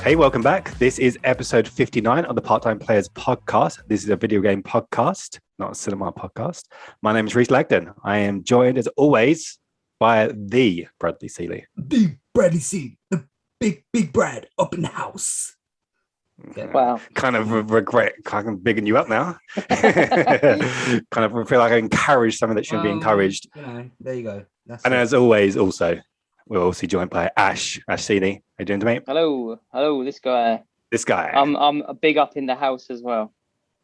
Hey, welcome back. This is episode 59 of the Part-Time Players podcast. This is a video game podcast, not a cinema podcast. My name is Reese Lagden. I am joined, as always, by the Bradley Seeley. The Bradley Seeley, the big Brad up in the house. Yeah. Wow. Kind of regret kind of bigging you up now. Kind of feel like I encourage something that shouldn't be encouraged. There you go. And as always, also, we're also joined by Ash Seeley. How you doing, mate? Hello, this guy. I'm a big up in the house as well.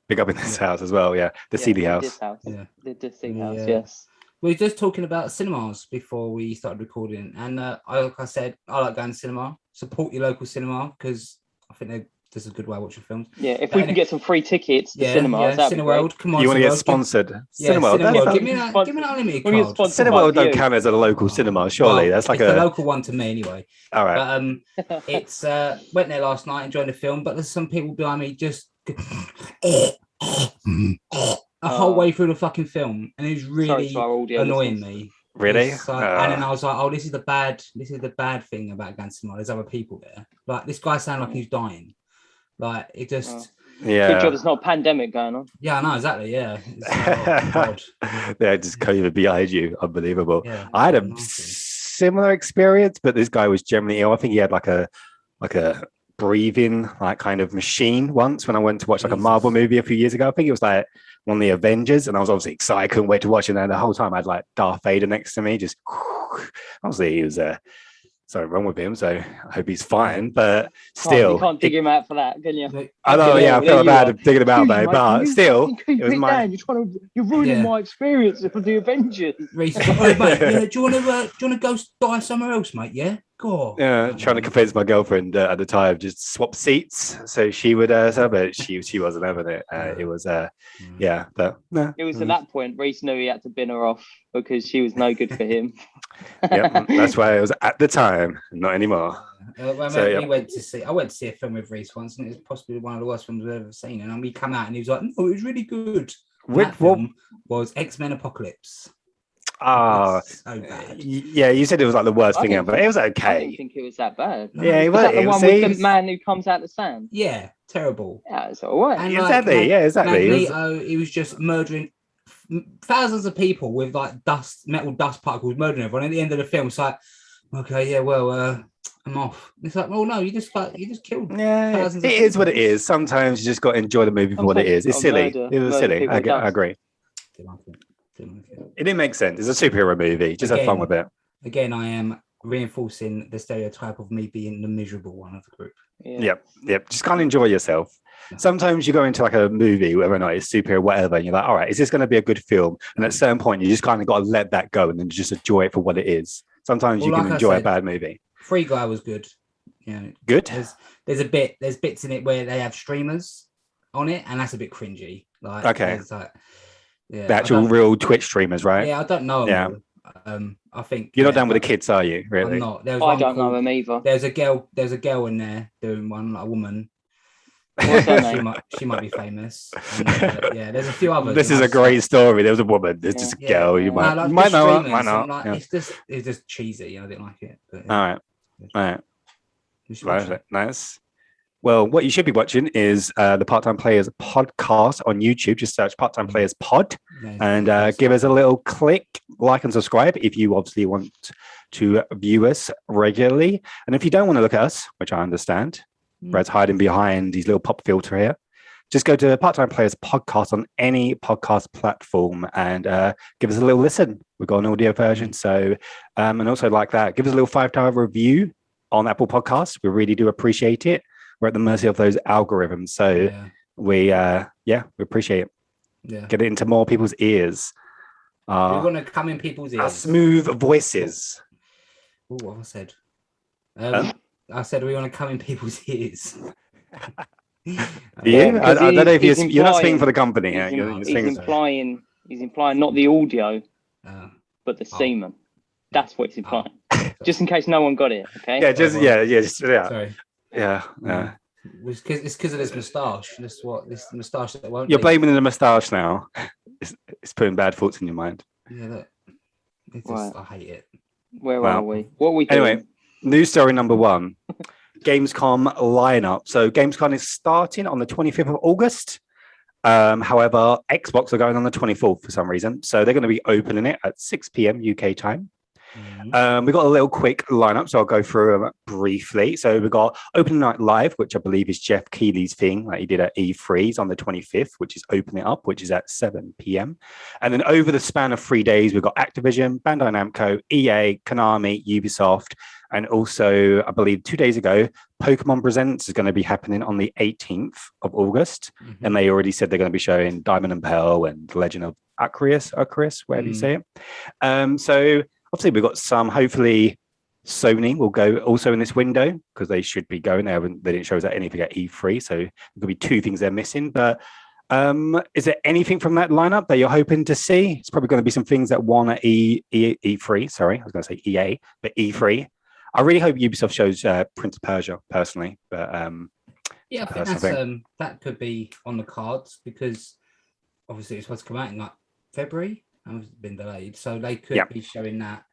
Big up in this house as well, yeah. The Seeley house. This house. Yeah. The Seeley house, yes. We were just talking about cinemas before we started recording, and like I said, I like going to cinema. Support your local cinema because I think this is a good way of watching films. Yeah, if we can get some free tickets to cinemas, that'd Cineworld, come on. You want to get sponsored? Cineworld. Give me an unlimited card. Cineworld don't count as a local cinema, surely. That's like a local one to me anyway. All right. But it's went there last night, enjoying the film, but there's some people behind me just a whole way through the fucking film, and it was really annoying me. Really? And then I was like, this is the bad thing about going to cinema. There's other people there. Like this guy sounded like he's dying. Like it just yeah. Good job there's not a pandemic going on. Yeah, I know, exactly. Yeah. Yeah, just COVID behind you. Unbelievable. Yeah, I had a similar experience, but this guy was generally ill. I think he had like a breathing like kind of machine once when I went to watch like a Marvel movie a few years ago. I think it was like one of the Avengers, and I was obviously excited. I couldn't wait to watch it. And the whole time I had like Darth Vader next to me, just obviously he was something wrong with him, so I hope he's fine. But still, you can't dig him out for that, can you? I know, yeah, I feel bad digging him out, mate. But still, it was you're ruining my experience of the Avengers. Mate, do you want to go die somewhere else, mate? Yeah, go on. Yeah, trying to convince my girlfriend at the time just swap seats so she would but she wasn't having it. It was yeah, but no. It was at that point Reese knew he had to bin her off because she was no good for him. Yep, that's why it was at the time, not anymore. I went to see a film with Reese once, and it was possibly one of the worst films I've ever seen. And then we come out, and he was like, "No, it was really good." That film was X-Men Apocalypse. Oh, so bad. Yeah, you said it was like the worst thing ever, but it was okay. I didn't think it was that bad. No, yeah, it was that the one with the man who comes out the sand. Yeah, terrible. Yeah, it's all right. Exactly. Magneto, he was just murdering thousands of people with like metal dust particles, murdering everyone. At the end of the film, it's like, okay, yeah, well, I'm off. It's like, well, no, you just killed. Yeah, it is what it is. Sometimes you just got to enjoy the movie for what it is. It's silly. It was silly. I agree. It didn't make sense. It's a superhero movie. Just have fun with it. Again, I am reinforcing the stereotype of me being the miserable one of the group. Yeah. Yep. Just can't enjoy yourself. Sometimes you go into like a movie, whether or not it's superhero, whatever, and you're like, all right, is this going to be a good film? And at a certain point, you just kind of got to let that go and then just enjoy it for what it is. Sometimes you can enjoy a bad movie. Free Guy was good. Good. There's bits in it where they have streamers on it, and that's a bit cringy. Like, okay. Like, yeah, the actual real Twitch streamers, right? Yeah, I don't know. Yeah. I think you're not down with the kids, are you? Really? I'm not. I don't know them either. There's a girl in there doing one, like a woman. What's her name? She might be famous. And, yeah, there's a few others. This is a great story. There was a woman. There's just a girl. You might know her, might not. Like, it's just cheesy. I didn't like it. But, all right. Nice. Well, what you should be watching is the Part-Time Players podcast on YouTube. Just search Part-Time Players Pod and give us a little click, like, and subscribe if you obviously want to view us regularly. And if you don't want to look at us, which I understand, Brad's hiding behind his little pop filter here, just go to Part-Time Players Podcast on any podcast platform and give us a little listen. We've got an audio version. So, and also like that, give us a little 5-star review on Apple Podcasts. We really do appreciate it. We're at the mercy of those algorithms, so we appreciate it. Yeah, get it into more people's ears. We want to come in people's ears. Our smooth voices. Oh, what I said. I said we want to come in people's ears. Yeah, I don't know if you're not speaking for the company. He's implying not the audio, but the semen. That's what he's implying. Just in case no one got it. Okay. Yeah. Sorry. Yeah. It's because of this moustache. This moustache that won't. You're blaming the moustache now. It's putting bad thoughts in your mind. Yeah, look. I hate it. Where are we? What are we doing? Anyway, news story number 1. Gamescom lineup. So Gamescom is starting on the 25th of August. However, Xbox are going on the 24th for some reason. So they're going to be opening it at 6 p.m. UK time. We've got a little quick lineup, so I'll go through them briefly. So we've got Opening Night Live, which I believe is Jeff Keighley's thing that he did at E3 on the 25th, which is Open It Up, which is at 7 p.m. And then over the span of 3 days, we've got Activision, Bandai Namco, EA, Konami, Ubisoft, and also, I believe 2 days ago, Pokemon Presents is going to be happening on the 18th of August. And they already said they're going to be showing Diamond and Pearl and Legend of Arceus, wherever you say it. So obviously, we've got some, hopefully, Sony will go also in this window because they should be going there. They didn't show us anything at E3. So there could be two things they're missing. But is there anything from that lineup that you're hoping to see? It's probably going to be some things that won at E3. Sorry, I was going to say EA, but E3. I really hope Ubisoft shows Prince of Persia personally. But yeah, I think that could be on the cards because obviously it's supposed to come out in like February. It's been delayed, so they could be showing that.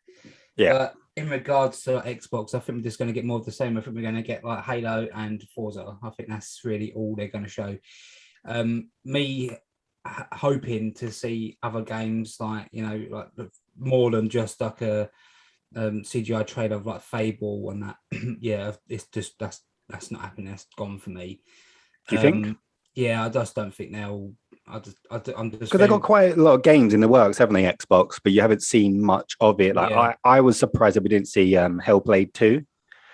Yeah. But in regards to Xbox, I think we're just going to get more of the same. I think we're going to get like Halo and Forza. I think that's really all they're going to show. Me hoping to see other games like like more than just like a CGI trailer of like Fable and that. Yeah, it's just that's not happening. That's gone for me. Do you think? Yeah, I just don't think they'll. I'm just because they've got quite a lot of games in the works, haven't they? Xbox, but you haven't seen much of it. Like I was surprised that we didn't see Hellblade 2.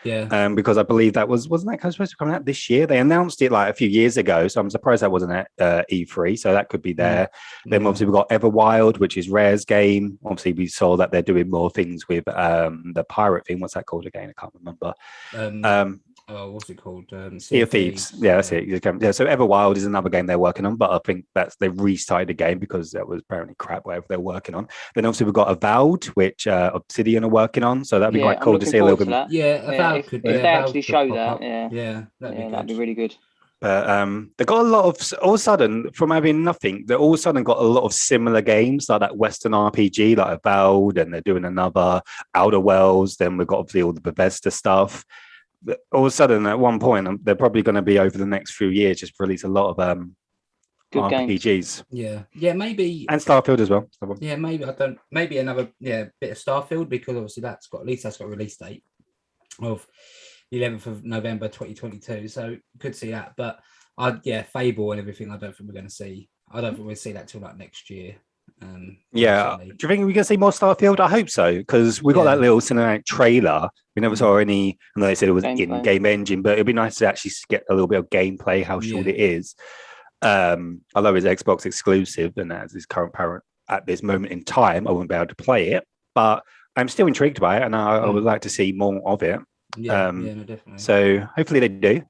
Yeah. Because I believe that wasn't that supposed to come out this year? They announced it like a few years ago, so I'm surprised that wasn't at E3. So that could be there. Then obviously we've got Everwild, which is Rare's game. Obviously we saw that they're doing more things with the pirate thing. What's that called again? I can't remember. What's it called? Sea of Thieves. Yeah, that's it. Yeah, so Everwild is another game they're working on, but I think they restarted the game because that was apparently crap, whatever they're working on. Then obviously we've got Avowed, which Obsidian are working on, so that'd be quite cool to see a little bit more. Yeah, Avowed could be. If they actually show that, that'd be really good. But they got a lot of, all of a sudden, from having nothing, they all of a sudden got a lot of similar games, like that Western RPG, like Avowed, and they're doing another Outer Worlds. Then we've got obviously all the Bethesda stuff. All of a sudden, at one point, they're probably going to be over the next few years just release a lot of good RPGs. Games. Yeah, maybe, and Starfield as well. Yeah, maybe another bit of Starfield because obviously that's got a release date of the 11th of November 2022. So could see that, but Fable and everything. I don't think we're going to see. I don't think we'll see that till like next year. Do you think we're going to see more Starfield? I hope so, because we got that little cinematic trailer. We never saw any, and they said it was in-game engine, but it'd be nice to actually get a little bit of gameplay, how short it is. Although it's Xbox exclusive and as his current parent at this moment in time, I wouldn't be able to play it, but I'm still intrigued by it, and I would like to see more of it. No, definitely. So hopefully they do.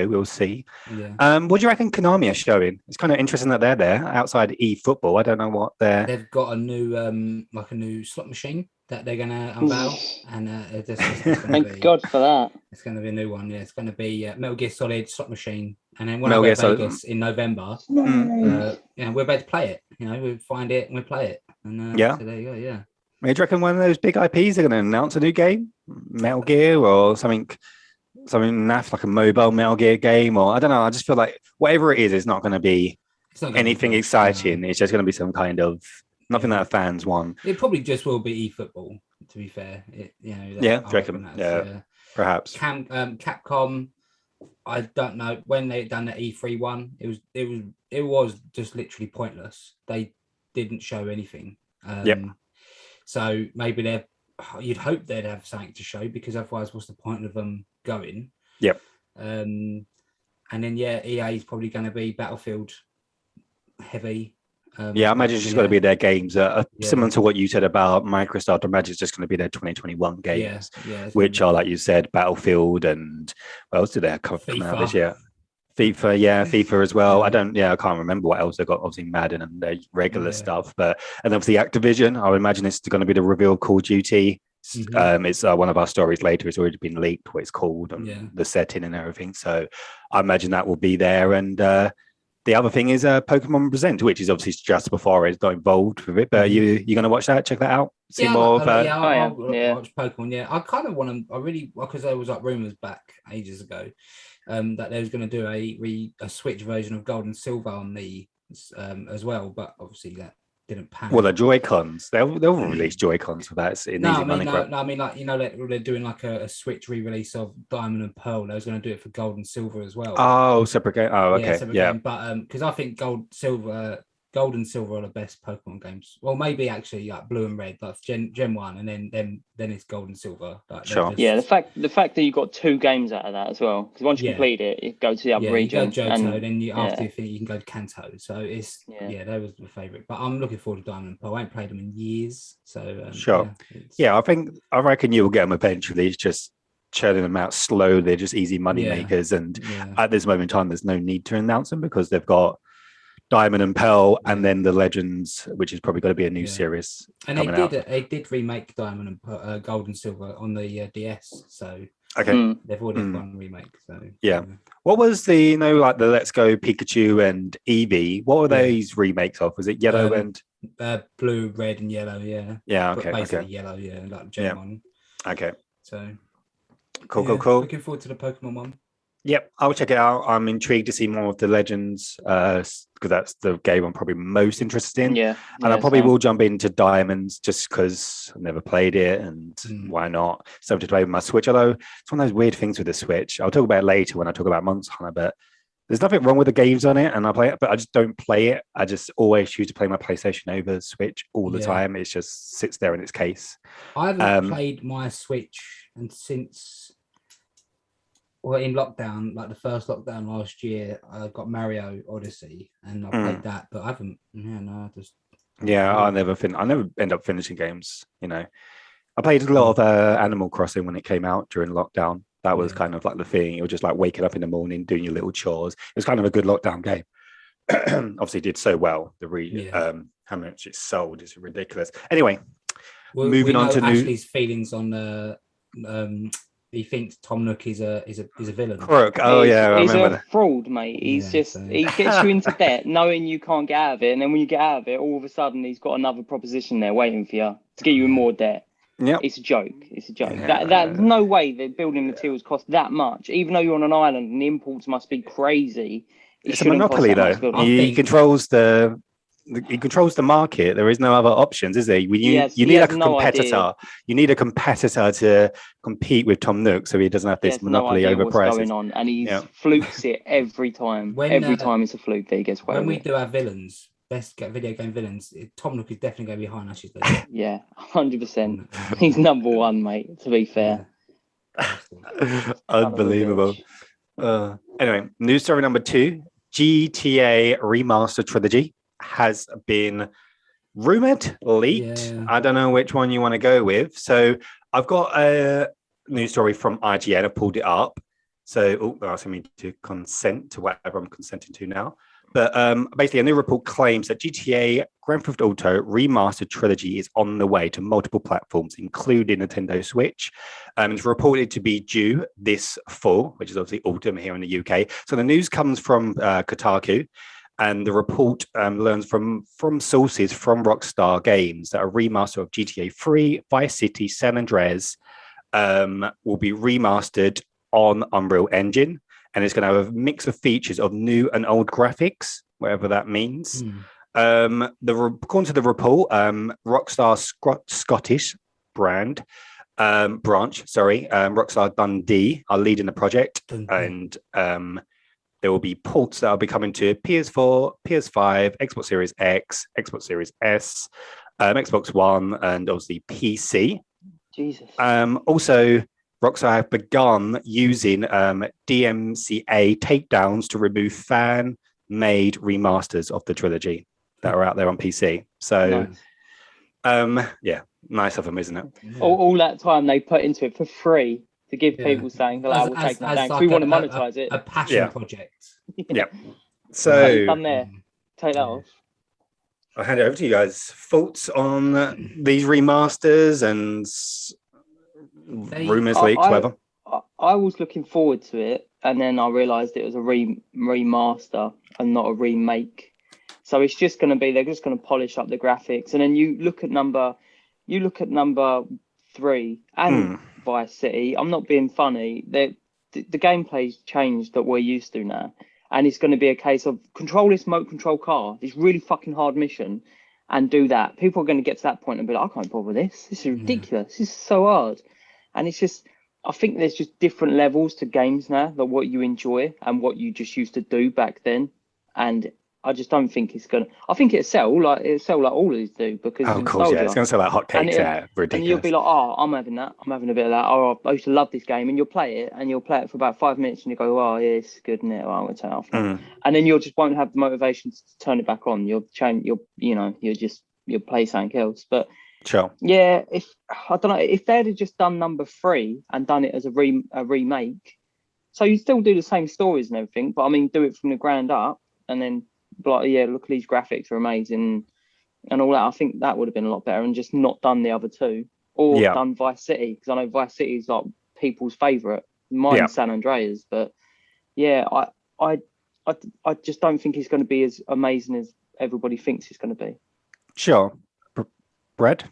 We'll see. What do you reckon Konami are showing? It's kind of interesting that they're there outside eFootball. I don't know what they've got a new slot machine that they're gonna unveil, and thank God for that. It's gonna be a new one. Yeah, it's gonna be Metal Gear Solid slot machine, and then when I go to Vegas in November, we're about to play it. We find it and we play it. And so there you go. Yeah. Do you reckon one of those big IPs are going to announce a new game, Metal Gear, or something naff like a mobile Metal Gear game, or I don't know. I just feel like whatever it is, it's not going to be anything exciting. It's just going to be some kind of nothing that fans want. It probably just will be eFootball. To be fair, do you reckon? Perhaps. Capcom. I don't know when they done the E3 one. It was just literally pointless. They didn't show anything. So maybe you'd hope they'd have something to show because otherwise, what's the point of them going? Yep. And then EA is probably going to be Battlefield heavy. I imagine it's just going to be their games similar to what you said about Microsoft. I imagine it's just going to be their 2021 games, which are, like you said, Battlefield and what else did they come out this year? FIFA as well. I can't remember what else they got. Obviously Madden and their regular stuff, and obviously Activision. I would imagine it's going to be the reveal of Call of Duty. It's one of our stories later. It's already been leaked what it's called and the setting and everything. So I imagine that will be there. And the other thing is Pokemon Present, which is obviously just before it's not involved with it. But you're going to watch that? Check that out. See more of I'll watch Pokemon. Yeah, I kind of want to. I really, because there was like rumors back ages ago that they was going to do a Switch version of Gold and Silver on the as well, but obviously that didn't pan. Well, the Joy-Cons, they'll release Joy-Cons for that. It's an easy money grab. No, I mean, like, you know, they're doing like a Switch re-release of Diamond and Pearl. They was going to do it for Gold and Silver as well. Oh, separate game. Oh, okay, yeah. Game. But because I think Gold and Silver are the best Pokemon games. Well, maybe actually like Blue and Red, like Gen 1, and then it's Gold and Silver. Like, sure. Yeah, the fact that you got 2 games out of that as well, because once you complete it, you go to the other region. You go Johto, then after you finish, you can go to Kanto. So it's that was my favourite. But I'm looking forward to Diamond and Pearl. I ain't played them in years, so sure. I reckon you will get them eventually. It's just churning them out slowly. They're just easy money makers, and at this moment in time, there's no need to announce them because they've got Diamond and Pearl, and then the Legends, which is probably going to be a new series. And they did remake Diamond and Pearl, Gold and Silver on the DS. So they've already done one remake. So what was the like the Let's Go Pikachu and Eevee? What were those remakes of? Was it Yellow and Blue, Red, and Yellow? Yeah. Okay. Basically Yellow. Yeah, like Gen 1. Okay. So cool. Looking forward to the Pokemon one. Yep, I'll check it out. I'm intrigued to see more of the Legends because that's the game I'm probably most interested in. And I probably will jump into Diamonds just because I've never played it, and why not? Something to play with my Switch. Although it's one of those weird things with the Switch. I'll talk about it later when I talk about Monster Hunter. But there's nothing wrong with the games on it, and I play it, but I just don't play it. I just always choose to play my PlayStation over Switch all the time. It just sits there in its case. I haven't played my Switch and since. Well, in lockdown, like the first lockdown last year, I got Mario Odyssey, and I played that, but I haven't. I never end up finishing games. You know, I played a lot of Animal Crossing when it came out during lockdown. That was kind of like the thing. It was just like waking up in the morning, doing your little chores. It was kind of a good lockdown game. Obviously, did so well. How much it sold is ridiculous. Anyway, moving on to Ashley's feelings on he thinks Tom Nook is a villain. Crook. Oh yeah, he's a fraud, mate. He's he gets you into debt knowing you can't get out of it, and then when you get out of it, all of a sudden he's got another proposition there waiting for you to get you in more debt. Yeah, it's a joke. That no way the building materials cost that much, even though you're on an island and the imports must be crazy. It's a monopoly though. He controls the market. There is no other options, is there? You need a competitor. You need a competitor to compete with Tom Nook, so he doesn't have this monopoly over prices. Going on, and he flukes it every time. Every time it's a fluke that he gets away. When we do our villains, best video game villains, Tom Nook is definitely going to be high on Ash's list. Yeah, 100%. He's number one, mate. To be fair, unbelievable. Anyway, news story number 2: GTA Remastered Trilogy has been rumored, leaked. I don't know which one you want to go with. So I've got a news story from IGN. I've pulled it up. So they're asking me to consent to whatever I'm consenting to now. But basically, a new report claims that GTA Grand Theft Auto Remastered Trilogy is on the way to multiple platforms, including Nintendo Switch. It's reported to be due this fall, which is obviously autumn here in the UK. So the news comes from Kotaku. And the report learns from sources from Rockstar Games that a remaster of GTA 3, Vice City, San Andreas will be remastered on Unreal Engine. And it's going to have a mix of features of new and old graphics, whatever that means. According to the report, Rockstar Scottish branch, Rockstar Dundee are leading the project. And there will be ports that will be coming to PS4, PS5, Xbox Series X, Xbox Series S, Xbox One, and obviously PC. Jesus. Also, Rockstar have begun using DMCA takedowns to remove fan-made remasters of the trilogy that are out there on PC. So, nice of them, isn't it? All that time they put into it for free. To give people saying, we're taking that down. Like we want to monetize it. A passion project. Yeah. So, done there. Take that off. I'll hand it over to you guys. Thoughts on these remasters and rumors, leaks, whatever? I was looking forward to it, and then I realised it was a remaster. and not a remake. So it's just going to be, they're just going to polish up the graphics. And then you look at number 3 and Vice City. I'm not being funny. The gameplay's changed that we're used to now. And it's going to be a case of control this remote control car, this really fucking hard mission, and do that. People are going to get to that point and be like, I can't bother this. This is ridiculous. This is so hard. And it's just, I think there's just different levels to games now, that what you enjoy and what you just used to do back then. And I just don't think it's gonna. I think it'll sell like all of these do, because of course, it's gonna sell like hotcakes. Ridiculous. And you'll be like, oh, I'm having that. I'm having a bit of that. Oh, I used to love this game, and you'll play it for about 5 minutes, and you go, oh, yeah, it's good, isn't it? Well, I'm gonna turn it off. And then you just won't have the motivation to turn it back on. You'll play something else. But sure, yeah, I don't know if they'd have just done number 3 and done it as a remake, so you still do the same stories and everything, but I mean, do it from the ground up, and then. Like, yeah, look, these graphics are amazing and all that. I think that would have been a lot better, and just not done the other 2, or done Vice City, because I know Vice City is like people's favorite. Mine's San Andreas, but yeah, I just don't think it's going to be as amazing as everybody thinks it's going to be. Sure, Brad.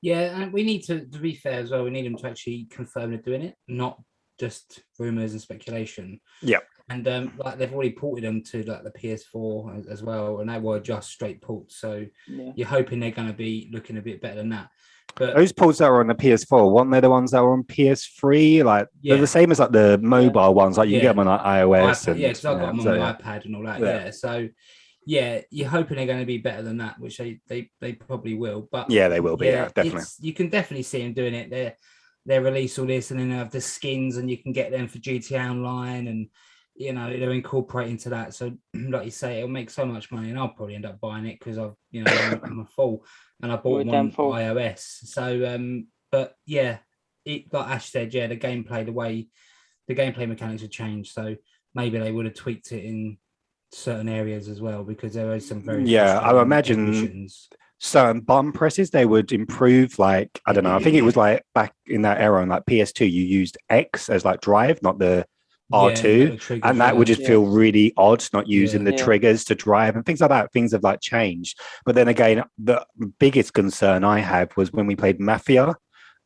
Yeah, and we need to be fair as well. We need them to actually confirm they're doing it, not just rumors and speculation. Yeah. And like they've already ported them to like the PS4 as well, and they were just straight ports. So you're hoping they're going to be looking a bit better than that. But those ports that were on the PS4, weren't they the ones that were on PS3? Like they're the same as like the mobile ones. Like you get them on like iOS. iPad, because I've got them on the iPad and all that. Yeah. So yeah, you're hoping they're going to be better than that, which they probably will. But yeah, they will be. Yeah, definitely. You can definitely see them doing it. They release all this, and then they have the skins, and you can get them for GTA Online, and they're incorporating to that. So like you say, it'll make so much money, and I'll probably end up buying it because I'm a fool, and I bought them on iOS. So but yeah, like Ash said, the gameplay, the gameplay mechanics have changed. So maybe they would have tweaked it in certain areas as well, because there is some very I would imagine certain button presses they would improve. Like I don't know, I think it was like back in that era on like PS2, you used X as like drive, not the R2, and that would just feel really odd not using the triggers to drive and things like that. Things have like changed. But then again, the biggest concern I had was when we played Mafia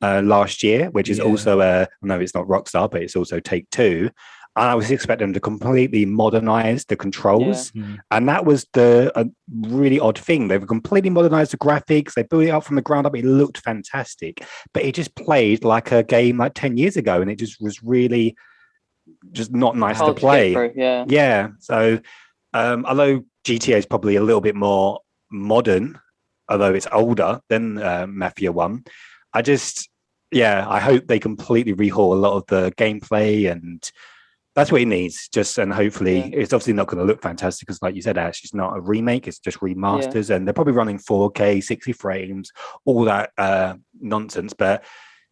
last year, which is also I know it's not Rockstar, but it's also Take-Two. And I was expecting them to completely modernize the controls. And that was a really odd thing. They've completely modernized the graphics. They built it up from the ground up. It looked fantastic, but it just played like a game like 10 years ago. And it just was really just not nice to play. So although GTA is probably a little bit more modern, although it's older than Mafia 1, I hope they completely rehaul a lot of the gameplay, and that's what it needs. And hopefully it's obviously not going to look fantastic, because like you said, Ash, it's not a remake, it's just remasters, and they're probably running 4K 60 frames, all that nonsense. But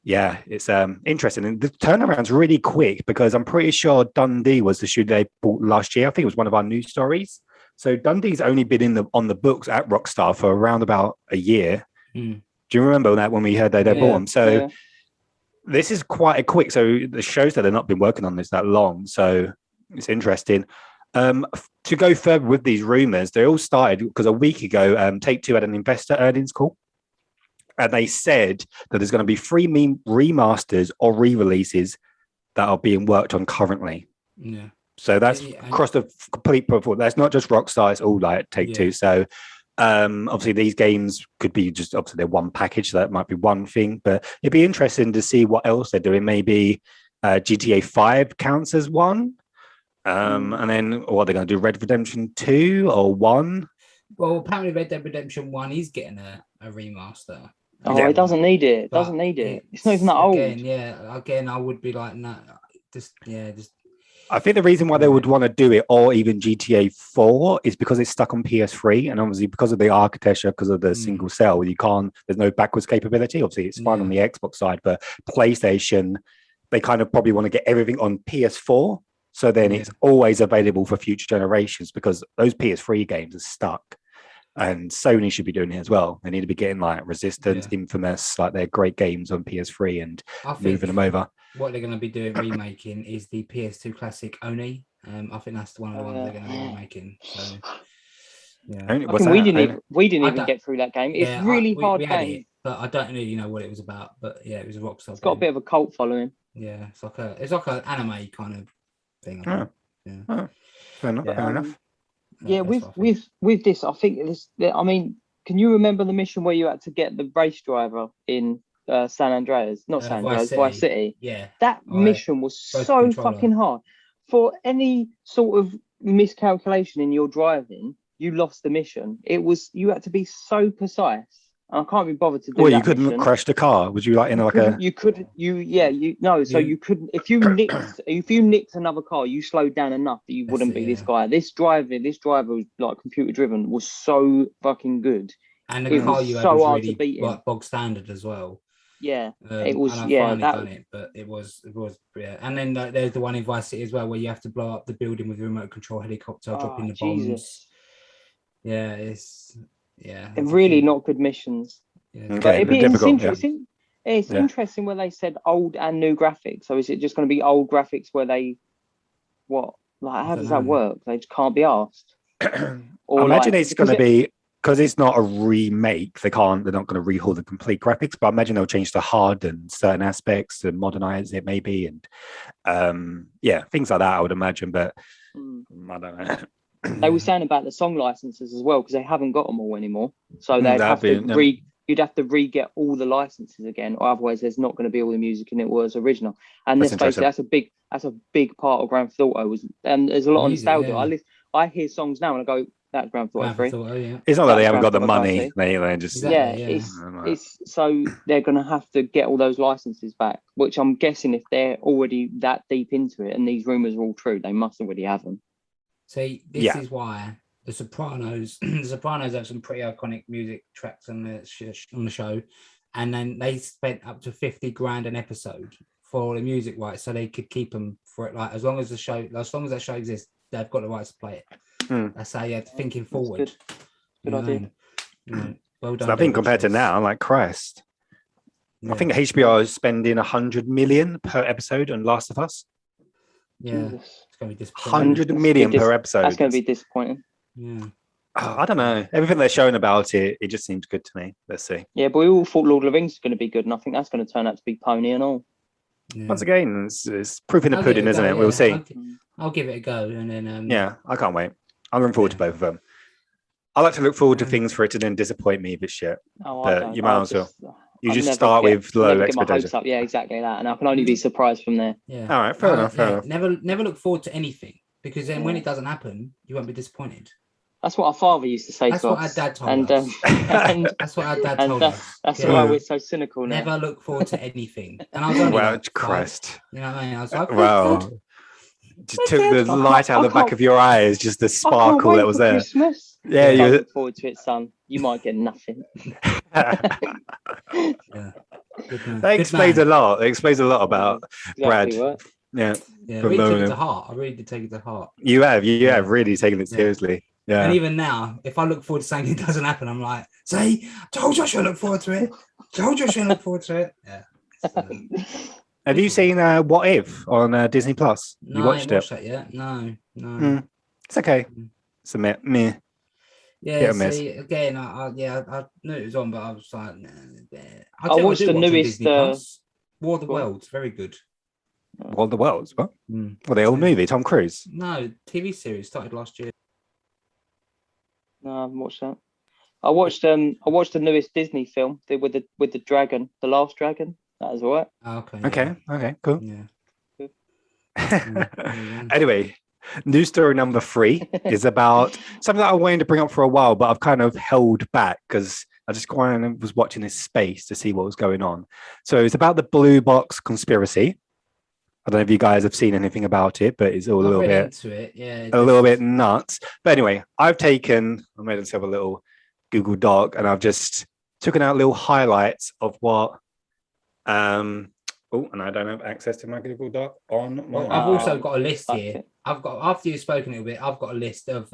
yeah, it's interesting, and the turnaround's really quick, because I'm pretty sure Dundee was the studio they bought last year. I think it was one of our news stories. So Dundee's only been on the books at Rockstar for around about a year. Do you remember that when we heard they bought them? So this is quite a quick. So it shows that they've not been working on this that long. So it's interesting. To go further with these rumors, they all started because a week ago, Take-Two had an investor earnings call. And they said that there's going to be 3 remasters or re-releases that are being worked on currently. Yeah. So that's across the complete portfolio. That's not just Rockstar, it's all like Take-Two. So obviously these games could be just, obviously they're one package, so that might be one thing. But it'd be interesting to see what else they're doing. Maybe GTA 5 counts as one. And then what they're going to do, Red Redemption 2 or 1? Well, apparently Red Dead Redemption 1 is getting a remaster. Oh, it doesn't need it. It doesn't need it. It's not even that old. Again, I would be like, no, just. I think the reason why they would want to do it, or even GTA 4, is because it's stuck on PS3, and obviously because of the architecture, because of the single cell, there's no backwards capability. Obviously, it's fine on the Xbox side, but PlayStation, they kind of probably want to get everything on PS4, so then it's always available for future generations, because those PS3 games are stuck. And Sony should be doing it as well. They need to be getting like Resistance, Infamous, like they're great games on PS3 and moving them over. What they're going to be doing, remaking, is the PS2 classic Oni. I think that's one of the ones they're going to be making. So, yeah. We didn't even get through that game. It's really hard we had game. it, but I don't really know what it was about. But yeah, it was a Rockstar. It's got a bit of a cult following. Yeah, it's like an anime kind of thing. Oh. Yeah. Oh. Fair enough. Fair enough. With this, I think this. I mean, can you remember the mission where you had to get the race driver in San Andreas? Not San Andreas, Vice City. Yeah. That mission was so fucking hard. For any sort of miscalculation in your driving, you lost the mission. You had to be so precise. And I can't be bothered to do that. Well, you couldn't crash the car. Was you like in like a? You couldn't. You couldn't. If you nicked another car, you slowed down enough that you wouldn't be this guy. This driver was like computer driven. Was so fucking good. And the car you had was hard really to beat like bog standard as well. Yeah, it was. And I finally done it, but it was. Yeah. And then there's the one in Vice City as well, where you have to blow up the building with a remote control helicopter, dropping the bombs. Yeah, they're really not good missions. Yeah. Okay, it's interesting where they said old and new graphics. So is it just going to be old graphics where they how does that work? They just can't be asked. I imagine it's going to be, because it's not a remake, they're not going to rehaul the complete graphics, but I imagine they'll change the HUD and certain aspects and modernize it maybe, and things like that I would imagine, but I don't know. They were saying about the song licenses as well, because they haven't got them all anymore, so you'd have to re-get all the licenses again, or otherwise there's not going to be all the music in it was original. And let's face it, that's a big part of Grand Theft Auto, and there's a lot of nostalgia. Yeah. I hear songs now and I go, that's Grand Theft Auto 3. It's not that they haven't got the money. They just it's so they're going to have to get all those licenses back, which I'm guessing if they're already that deep into it and these rumors are all true, they must already have them. See, this is why The Sopranos have some pretty iconic music tracks on the show, and then they spent up to 50 grand an episode for the music rights, so they could keep them for it. Like as long as that show exists, they've got the rights to play it. That's how you have to thinking forward. Good idea. Well done. So I think compared to now, like Christ, I think HBO is spending 100 million per episode on Last of Us. Yeah, it's going to be disappointing. 100 million per episode. That's going to be disappointing. Yeah. I don't know. Everything they're showing about it just seems good to me. Let's see. Yeah, but we all thought Lord of the Rings was going to be good, and I think that's going to turn out to be pony and all. Yeah. Once again, it's proof in the pudding, isn't it? We'll see. I'll give it a go, and then. Yeah, I can't wait. I'm looking forward to both of them. I like to look forward to things for it to then disappoint me if it's shit. But you might as well. You just start with low expectations. Yeah, exactly that, and I can only be surprised from there. Yeah. All right, fair enough. Never look forward to anything, because then when it doesn't happen, you won't be disappointed. That's what our father used to say to us. That's what our dad told us. And that's what our dad told us. That's why we're so cynical now. Never look forward to anything. And I was only like, Christ. You know what I mean? I was like, wow. Just took the light out of the back of your eyes, just the sparkle that was there. Christmas. Yeah, you look forward to it, son. You might get nothing. That explains a lot. It explains a lot about Brad. Right. Yeah. I really took it to heart. I really did take it to heart. You have really taken it seriously. Yeah. And even now, if I look forward to something that doesn't happen, I'm like, see, told you I should look forward to it. Yeah. Have you seen What If on Disney Plus? No, you watched I haven't watched that yet. No. It's okay. It's a meh. Yeah, see, again, I knew it was on, but I was like, I watched the newest War of the Worlds, very good. War of the Worlds? What? Well, the old movie, Tom Cruise? No, TV series started last year. No, I haven't watched that. I watched the newest Disney film with the dragon, The Last Dragon. That was all right. Okay, cool. Yeah. Anyway, news story number 3 is about something that I wanted to bring up for a while, but I've kind of held back because I just was watching this space to see what was going on. So it's about the Blue Box conspiracy. I don't know if you guys have seen anything about it, but it's all a little bit into it. Yeah, a little bit nuts. But anyway, I made myself a little Google Doc, and I've just taken out little highlights of what. And I don't have access to my Google Doc on my. I've also got a list here. After you've spoken a little bit, I've got a list of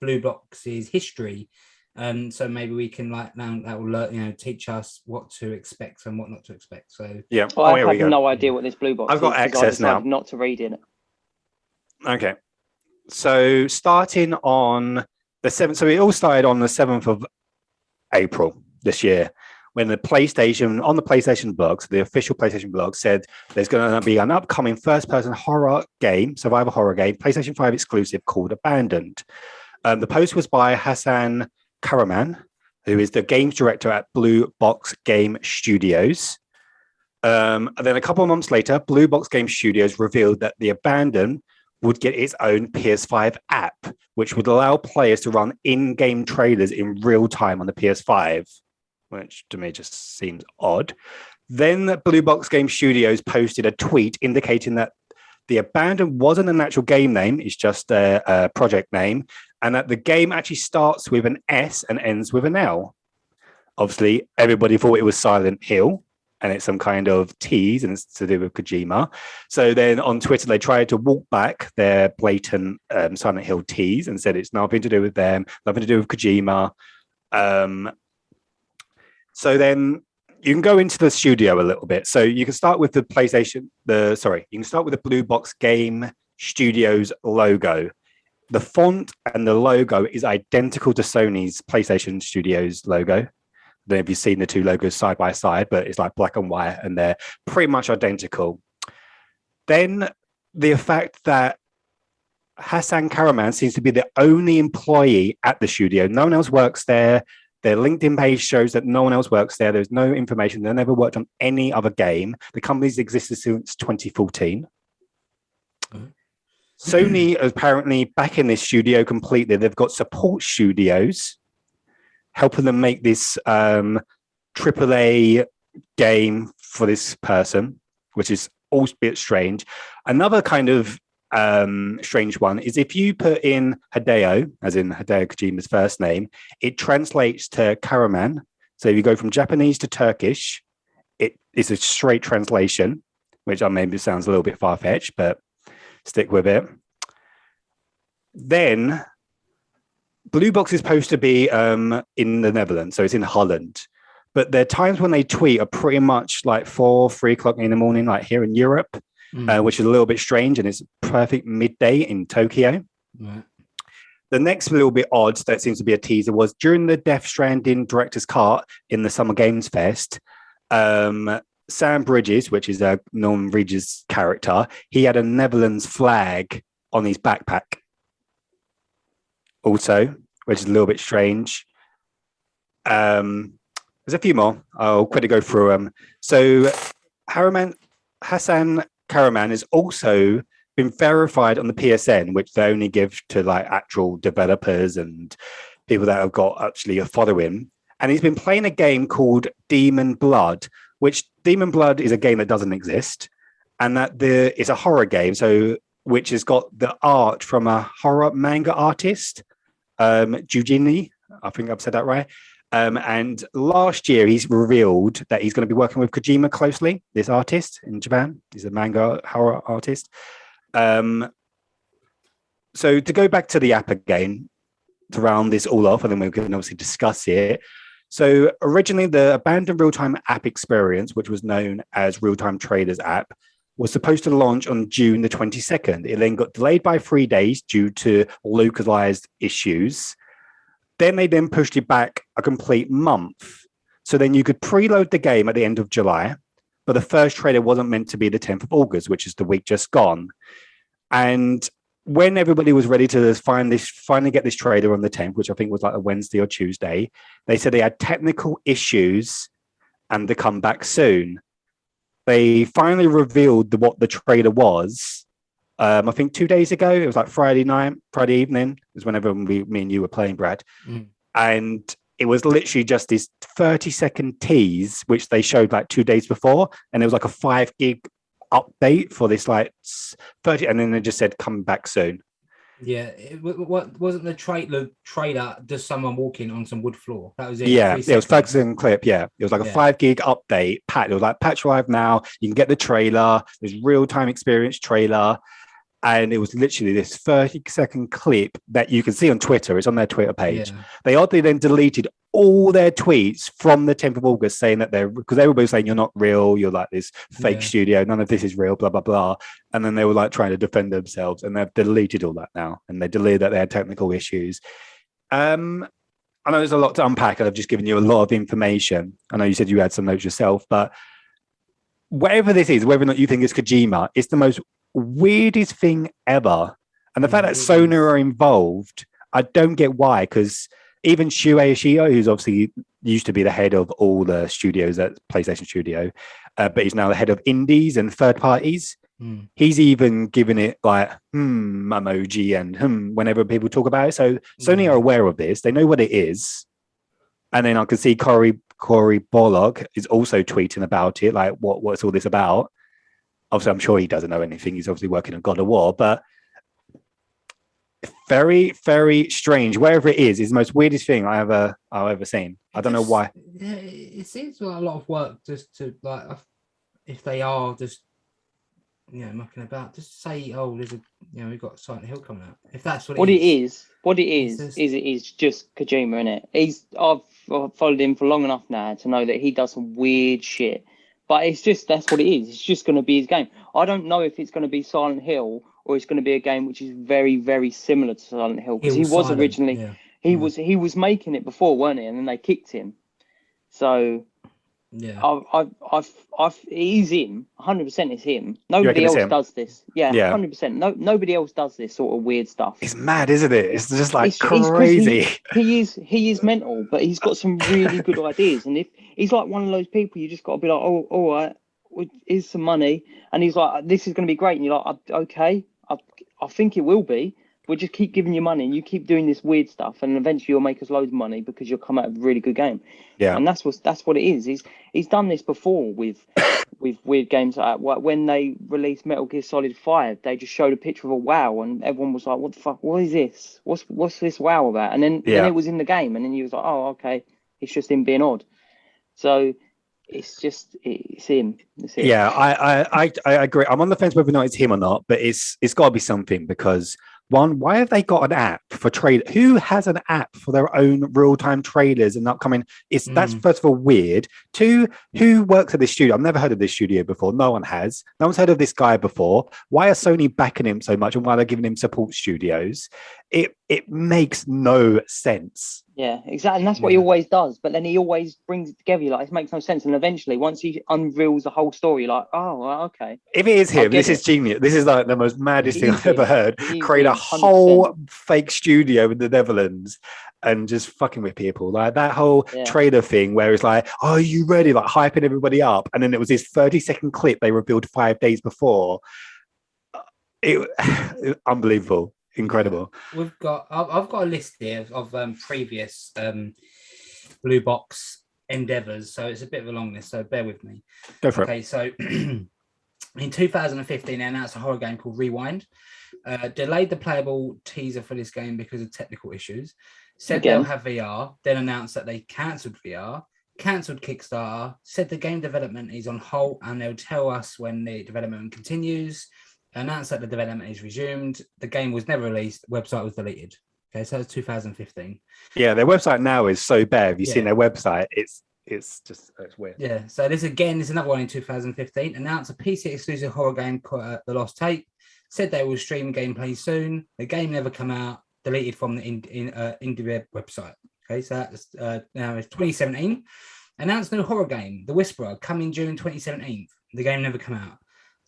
Blue Box's history. So maybe we can that will teach us what to expect and what not to expect. So yeah, I have no idea what this Blue Box. I've got access now. Not to read in it. Okay, So starting on the 7th, so it all started on the 7th of April this year, when the PlayStation blog, so the official PlayStation blog, said there's going to be an upcoming first-person horror game, survival horror game, PlayStation 5 exclusive called Abandoned. The post was by Hassan Karaman, who is the games director at Blue Box Game Studios. And then a couple of months later, Blue Box Game Studios revealed that the Abandoned would get its own PS5 app, which would allow players to run in-game trailers in real time on the PS5, which to me just seems odd. Then Blue Box Game Studios posted a tweet indicating that the Abandoned wasn't an actual game name, it's just a project name, and that the game actually starts with an S and ends with an L. Obviously, everybody thought it was Silent Hill, and it's some kind of tease, and it's to do with Kojima. So then on Twitter, they tried to walk back their blatant Silent Hill tease and said it's nothing to do with them, nothing to do with Kojima. So then you can go into the studio a little bit. So you can start with the you can start with the Blue Box Game Studios logo. The font and the logo is identical to Sony's PlayStation Studios logo. I don't know if you've seen the two logos side by side, but it's like black and white and they're pretty much identical. Then the fact that Hassan Karaman seems to be the only employee at the studio. No one else works there. Their LinkedIn page shows that no one else works there. There's no information. They never worked on any other game. The company's existed since 2014. Sony apparently back in this studio completely. They've got support studios helping them make this AAA game for this person, which is also a bit strange. Another kind of strange one is if you put in Hideo, as in Hideo Kojima's first name, it translates to Karaman. So if you go from Japanese to Turkish, it is a straight translation, which maybe sounds a little bit far-fetched, but stick with it. Then Blue Box is supposed to be in the Netherlands, so it's in Holland. But there are times when they tweet are pretty much like 3 o'clock in the morning, like here in Europe, which is a little bit strange, and it's perfect midday in Tokyo. Right. The next little bit odd that seems to be a teaser was during the Death Stranding director's cut in the Summer Games Fest, Sam Bridges, which is Norman Reedus' character, he had a Netherlands flag on his backpack. Also, which is a little bit strange. There's a few more. I'll quickly go through them. So Hassan Karaman has also been verified on the PSN, which they only give to like actual developers and people that have got actually a following. And he's been playing a game called Demon Blood, which Demon Blood is a game that doesn't exist, and that it's a horror game. So which has got the art from a horror manga artist, Jujini. I think I've said that right. And last year, he's revealed that he's going to be working with Kojima closely, this artist in Japan. He's a manga horror artist. So to go back to the app again, to round this all off, and then we can obviously discuss it. So originally, the Abandoned Real-Time App Experience, which was known as Real-Time Traders app, was supposed to launch on June the 22nd. It then got delayed by 3 days due to localized issues. Then they pushed it back a complete month. So then you could preload the game at the end of July, but the first trailer wasn't meant to be the 10th of August, which is the week just gone. And when everybody was ready to finally get this trailer on the 10th, which I think was like a Wednesday or Tuesday, they said they had technical issues and they come back soon. They finally revealed what the trailer was. I think 2 days ago. It was like Friday evening. It was whenever me and you were playing, Brad. And it was literally just this 30-second tease, which they showed like 2 days before. And it was like a 5 gig update for this like 30. And then they just said, come back soon. Yeah. What wasn't the trailer just someone walking on some wood floor? That was it. Yeah, it was 30-second clip. Yeah, it was like a 5 gig update. It was like patch live now. You can get the trailer. There's real-time experience trailer. And it was literally this 30-second clip that you can see on Twitter. It's on their Twitter page. Yeah. They oddly then deleted all their tweets from the 10th of August saying that because everybody was saying you're not real, you're like this fake studio, none of this is real, blah, blah, blah. And then they were like trying to defend themselves, and they've deleted all that now. And they deleted that they had technical issues. I know there's a lot to unpack, and I've just given you a lot of information. I know you said you had some notes yourself, but whatever this is, whether or not you think it's Kojima, it's the most weirdest thing ever. And the fact that Sony are involved, I don't get why, because even Shuei Ishii, who's obviously used to be the head of all the studios at PlayStation Studio, but he's now the head of indies and third parties. He's even given it like emoji and whenever people talk about it. So Sony are aware of this. They know what it is. And then I can see Cory Bollock is also tweeting about it, like what's all this about? Obviously, I'm sure he doesn't know anything. He's obviously working on God of War, but very, very strange. Wherever it is the most weirdest thing I've ever seen. I don't know why. Yeah, it seems like a lot of work just to like, if they are just mucking about, just say, oh, there's we've got Silent Hill coming out. If that's what it is. It is just Kojima, innit? I've followed him for long enough now to know that he does some weird shit. But that's what it is. It's just going to be his game. I don't know if it's going to be Silent Hill or it's going to be a game which is very, very similar to Silent Hill, because he was originally he was making it before, weren't he? And then they kicked him. So he's him. 100% is him. Nobody else does this. Yeah, 100%. Nobody else does this sort of weird stuff. It's mad, isn't it? It's just like crazy. He is mental, but he's got some really good ideas. And if he's like one of those people, you just got to be like, oh, all right, here's some money, and he's like, this is going to be great, and you're like, okay, I think it will be. We'll just keep giving you money, and you keep doing this weird stuff, and eventually you'll make us loads of money because you'll come out with a really good game. Yeah, and that's what it is. He's done this before with weird games like when they released Metal Gear Solid 5, they just showed a picture of a WoW, and everyone was like, "What the fuck? What is this? What's this WoW about?" And then it was in the game, and then he was like, "Oh, okay, it's just him being odd." So it's him. Yeah, I agree. I'm on the fence whether or not it's him or not, but it's got to be something, because one, why have they got an app for trade? Who has an app for their own real-time trailers and upcoming? That's first of all weird. Two, who works at this studio? I've never heard of this studio before. No one has. No one's heard of this guy before. Why are Sony backing him so much, and why are they giving him support studios? It makes no sense. Yeah, exactly. And that's what he always does. But then he always brings it together. Like, it makes no sense. And eventually, once he unveils the whole story, like, oh, well, okay. If it is him, this is genius. This is like the most maddest thing I've ever heard. Create a whole fake studio in the Netherlands and just fucking with people. Like that whole trailer thing where it's like, oh, are you ready? Like hyping everybody up. And then it was this 30-second clip they revealed 5 days before. Unbelievable. Incredible. I've got a list here of previous blue box endeavors, so it's a bit of a long list, so bear with me. Go for it. Okay, so in 2015 they announced a horror game called Rewind. Delayed the playable teaser for this game because of technical issues. Said they'll have VR, then announced that they cancelled VR, cancelled Kickstarter, said the game development is on hold and they'll tell us when the development continues. Announced that the development is resumed. The game was never released. The website was deleted. Okay, so that's 2015. Yeah, their website now is so bad. Have you seen their website? It's weird. Yeah, so this is another one in 2015. Announced a PC exclusive horror game called The Lost Tape. Said they will stream gameplay soon. The game never come out. Deleted from the IndieWeb website. Okay, so that's now it's 2017. Announced new horror game, The Whisperer, coming June 2017. The game never come out.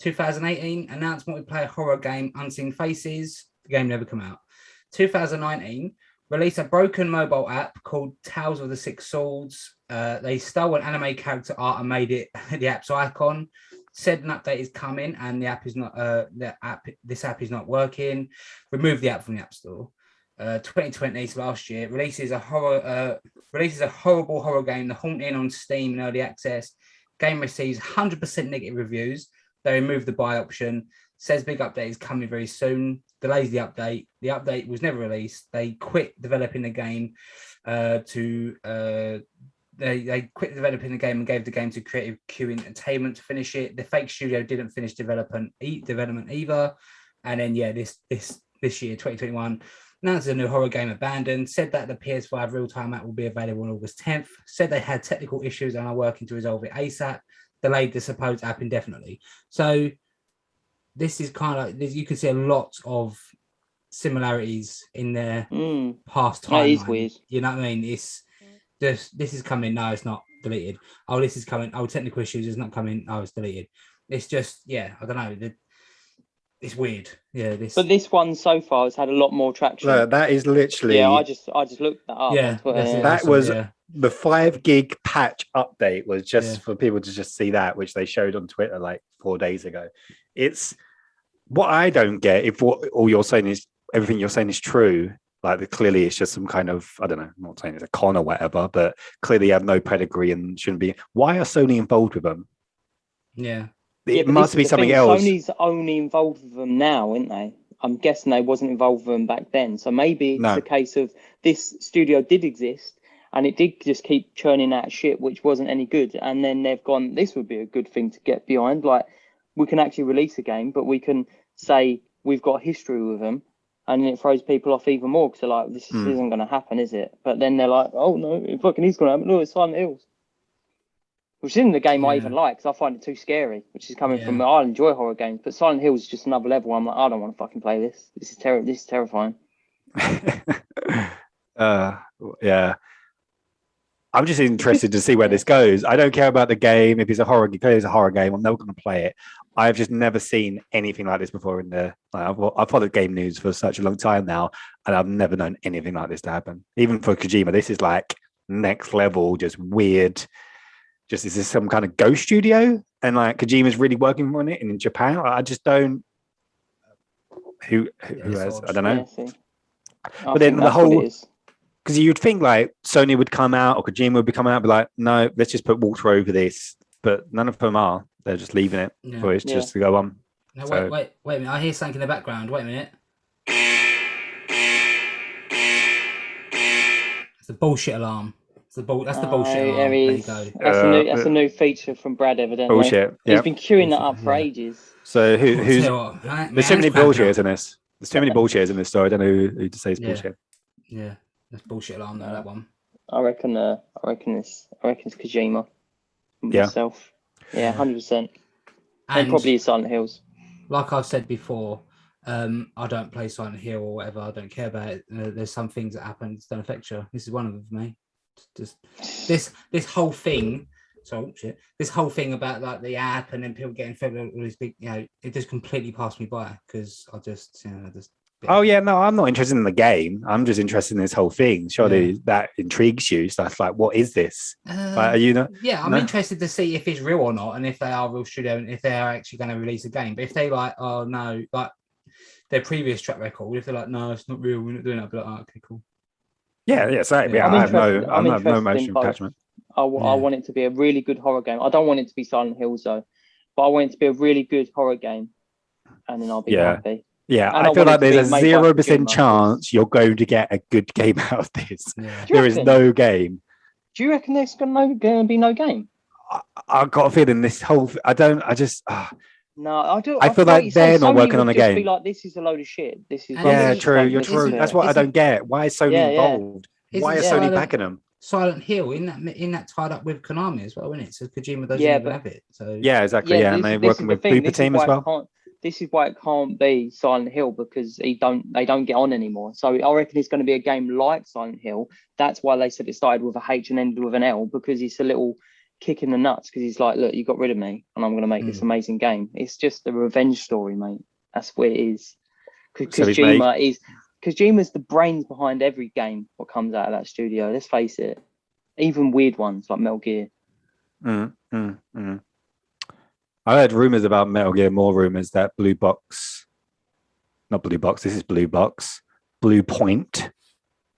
2018, announced multiplayer horror game Unseen Faces. The game never come out. 2019, released a broken mobile app called Tales of the Six Swords. They stole an anime character art and made it the app's icon. Said an update is coming and the app is not. This app is not working. Removed the app from the App Store. 2020, so last year, releases a horrible horror game, The Haunting, on Steam in early access. Game receives 100% negative reviews. They removed the buy option. Says big update is coming very soon. Delays the update. The update was never released. They quit developing the game they quit developing the game and gave the game to Creative Q Entertainment to finish it. The fake studio didn't finish development either. And then this year, 2021, announced a new horror game, Abandoned. Said that the PS5 real-time app will be available on August 10th. Said they had technical issues and are working to resolve it ASAP. Delayed the supposed app indefinitely. So this is kind of like, you can see a lot of similarities in their past timeline. That is weird. You know what I mean? It's just, this is coming. No, it's not deleted. Oh, this is coming. Oh, technical issues is not coming. Oh, it's deleted. It's just, I don't know. It's weird. Yeah. But this one so far has had a lot more traction. That is literally. Yeah, I just looked that up. Yeah, that was the 5 gig patch update was just for people to just see that, which they showed on Twitter like 4 days ago. It's what I don't get. If what all you're saying is everything you're saying is true, like clearly it's just some kind of, I don't know, I'm not saying it's a con or whatever, but clearly they have no pedigree and shouldn't be. Why are Sony involved with them? Yeah. It must be something else. Sony's only involved with them now, aren't they? I'm guessing they wasn't involved with them back then. So maybe it's a case of this studio did exist and it did just keep churning out shit which wasn't any good. And then they've gone, this would be a good thing to get behind. Like, we can actually release a game, but we can say we've got a history with them. And it throws people off even more because they're like, this isn't going to happen, is it? But then they're like, oh, no, it fucking is going to happen. No, it's Silent Hills. Which isn't the game I even like because I find it too scary, which is coming from, I enjoy horror games, but Silent Hill is just another level. I'm like, I don't want to fucking play this. This is terrifying. Yeah. I'm just interested to see where this goes. I don't care about the game. If it's a horror game, I'm never going to play it. I've just never seen anything like this before in the. I've followed game news for such a long time now, and I've never known anything like this to happen. Even for Kojima, this is like next level, just weird. Just is this some kind of ghost studio? And like Kojima's really working on it in Japan? I just don't. Who has? I don't know. But then the whole. Because you'd think like Sony would come out or Kojima would be coming out and be like, no, let's just put water over this. But none of them are. They're just leaving it for it just to go on. No, wait a minute. I hear something in the background. Wait a minute. It's the bullshit alarm. That's the bullshit alarm. There you go. That's a new feature from Brad, evidently. Bullshit. He's been queuing that up for ages. So who's... There's too many bullshitters in this. There's too many bullshitters in this story. I don't know who to say is bullshit. Yeah. That's bullshit alarm though, that one. I reckon it's Kojima. Myself. Yeah, 100%. And probably Silent Hills. Like I've said before, I don't play Silent Hill or whatever. I don't care about it. There's some things that happen that don't affect you. This is one of them for me. Just this whole thing. So this whole thing about like the app and then people getting fed with all these big, it just completely passed me by because I just. Oh yeah, no, I'm not interested in the game. I'm just interested in this whole thing. Surely that intrigues you. So that's like, what is this? Are you not? Yeah, I'm interested to see if it's real or not, and if they are real studio, and if they are actually going to release a game. But if they like, oh no, like their previous track record, if they're like, no, it's not real, we're not doing it, I'll be like, oh, okay, cool. Yeah, sorry. Yeah, I have no emotional attachment. I want it to be a really good horror game. I don't want it to be Silent Hills though, but I want it to be a really good horror game, and then I'll be happy. Yeah, I feel like there's a 0% chance you're going to get a good game out of this. Yeah. There is no game. Do you reckon there's going to be no game? I've got a feeling this whole. No, I do. I feel like they're not working on a game. Be like, this is a load of shit. This is. Yeah, true. You're true. That's what I don't get. Why is Sony involved? Why is Sony backing them? Silent Hill in that tied up with Konami as well, isn't it? So Kojima doesn't even have it. So exactly. Yeah, and they're working with Blooper Team as well. This is why it can't be Silent Hill because they don't get on anymore. So I reckon it's going to be a game like Silent Hill. That's why they said it started with a H and ended with an L because it's a little kick in the nuts because he's like, look, you got rid of me and I'm going to make this amazing game. It's just a revenge story, mate. That's what it is. Because Kojima's the brains behind every game what comes out of that studio. Let's face it. Even weird ones like Metal Gear. I heard rumors about Metal Gear, more rumors that Blue Point,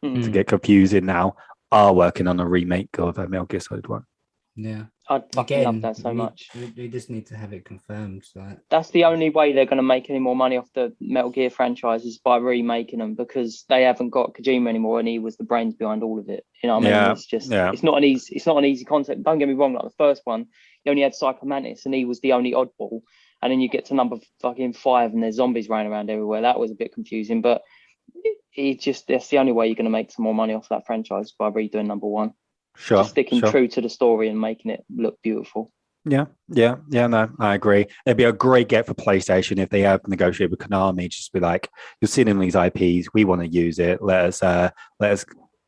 to get confusing now, are working on a remake of Metal Gear Solid 1. Yeah. I'd fucking love that so much. We just need to have it confirmed. That's the only way they're going to make any more money off the Metal Gear franchise is by remaking them because they haven't got Kojima anymore and he was the brains behind all of it. You know what I mean? It's just it's not an easy concept. Don't get me wrong, like the first one, he only had Psycho Mantis and he was the only oddball. and then you get to number fucking 5 and there's zombies running around everywhere. That was a bit confusing, but that's the only way you're going to make some more money off that franchise, by redoing number 1. Sure. Just sticking true to the story and making it look beautiful. Yeah, no, I agree. It'd be a great get for PlayStation if they have negotiated with Konami. Just be like, you're seeing in these IPs, we want to use it. Let us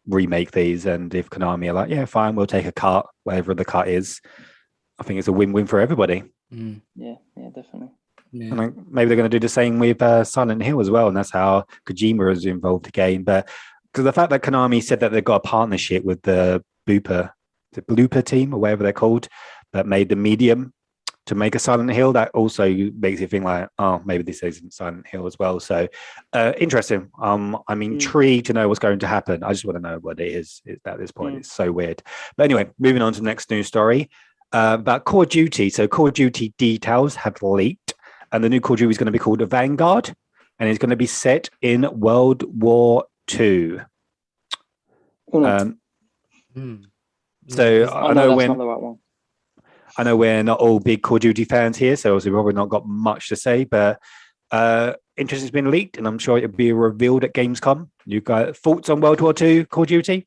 remake these. And if Konami are like, yeah, fine, we'll take a cut, whatever the cut is. I think it's a win-win for everybody. Yeah, definitely. Yeah. And maybe they're going to do the same with Silent Hill as well, and that's how Kojima is involved again. But because the fact that Konami said that they've got a partnership with the Blooper team or whatever they're called, that made the Medium to make a Silent Hill, that also makes you think like, oh, maybe this isn't Silent Hill as well. So interesting. I'm intrigued to know what's going to happen. I just want to know what it is at this point. It's so weird. But anyway, moving on to the next news story about Call of Duty. So Call of Duty details have leaked, and the new Call of Duty is going to be called Vanguard, and it's going to be set in World War II. So I know that's not the right one. I know we're not all big Call of Duty fans here, so obviously we've probably not got much to say, but interest has been leaked, and I'm sure it'll be revealed at Gamescom. You got thoughts on World War II Call of Duty?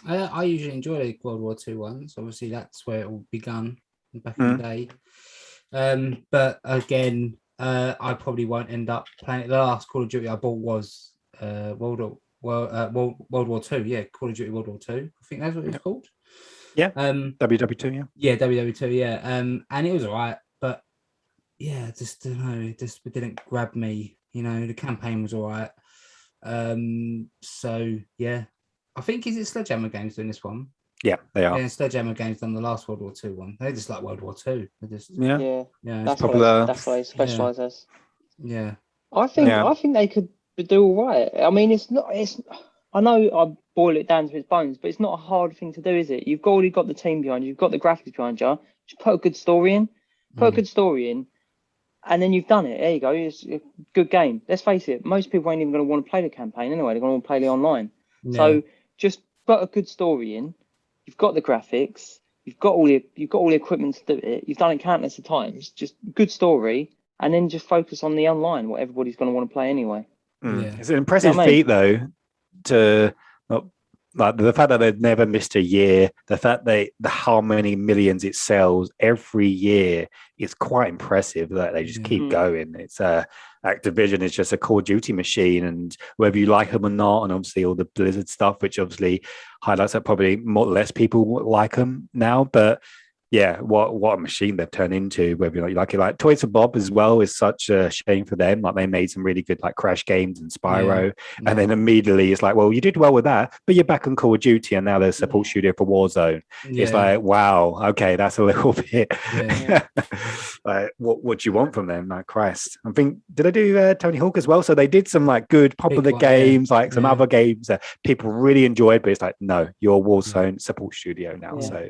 I usually enjoy the World War II ones. Obviously, that's where it all begun back in the day. But again, I probably won't end up playing it. The last Call of Duty I bought was World War II. Yeah, Call of Duty World War II. I think that's what it was called. Yeah. WW2. Yeah. Yeah, WW2. Yeah. And it was all right, but yeah, just don't know. It didn't grab me. You know, the campaign was all right. So yeah, I think is it Sledgehammer Games doing this one? Yeah, they are. Yeah, Sledgehammer Games done the last World War II one. They just like World War II. They just yeah. That's popular. That's what they specialise as. Yeah. I think they could do all right. I mean, it's not. I know I boil it down to its bones, but it's not a hard thing to do, is it? You've already got the team behind you. You've got the graphics behind you. Just put a good story in. And then you've done it. There you go. It's a good game. Let's face it. Most people ain't even going to want to play the campaign anyway. They're going to want to play the online. Yeah. So just put a good story in. You've got the graphics. You've got all the equipment to do it. You've done it countless of times. Just good story, and then just focus on the online, what everybody's going to want to play anyway. Yeah. It's an impressive feat, though, to like the fact that they've never missed a year, the fact that how many millions it sells every year is quite impressive. That they just keep going. It's Activision is just a Call of Duty machine, and whether you like them or not, and obviously all the Blizzard stuff, which obviously highlights that probably less people like them now, but yeah, what a machine they've turned into, whether you like it. Like Toys for Bob as well is such a shame for them. Like they made some really good like Crash games and Spyro, and then immediately it's like, well, you did well with that, but you're back on Call of Duty, and now there's a support studio for Warzone. It's like, wow, okay, that's a little bit like what do you want from them? Like Christ. I think did I do Tony Hawk as well? So they did some like good popular games, like some other games that people really enjoyed, but it's like, no, you're a Warzone support studio now. So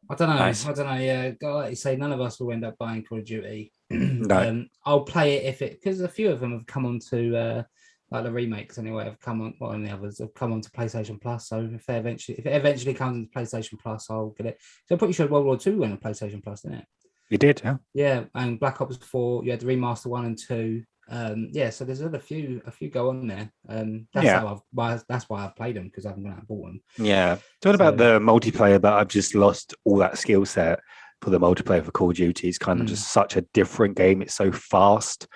I don't know. Nice. I don't know. Yeah, like you say, none of us will end up buying Call of Duty. No. I'll play it because a few of them have come onto like the remakes anyway. Have come on, and the others have come onto PlayStation Plus. So if it eventually comes into PlayStation Plus, I'll get it. So I'm pretty sure World War II went on PlayStation Plus, didn't it? You did, yeah. Yeah, and Black Ops 4. You had the remaster 1 and 2. So there's a few go on there. That's why I've played them, because I haven't gone out and bought them. Yeah. Talking about the multiplayer, but I've just lost all that skill set for the multiplayer for Call of Duty. It's kind of just such a different game. It's so fast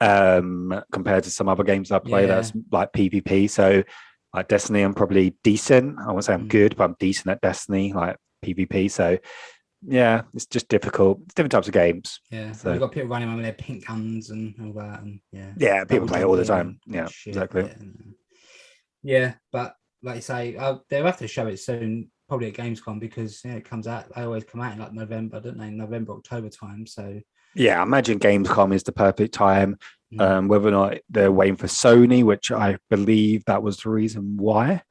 compared to some other games I play that's like PvP. So like Destiny, I'm probably decent. I won't say I'm good, but I'm decent at Destiny, like PvP. So yeah, it's just difficult. It's different types of games. Yeah, so you've got people running around with their pink guns and all that, and people play it all the time. Yeah, exactly. Yeah, but like you say, they'll have to show it soon, probably at Gamescom, because it comes out. They always come out in like November, don't they? November, October time. So yeah, I imagine Gamescom is the perfect time. Whether or not they're waiting for Sony, which I believe that was the reason why.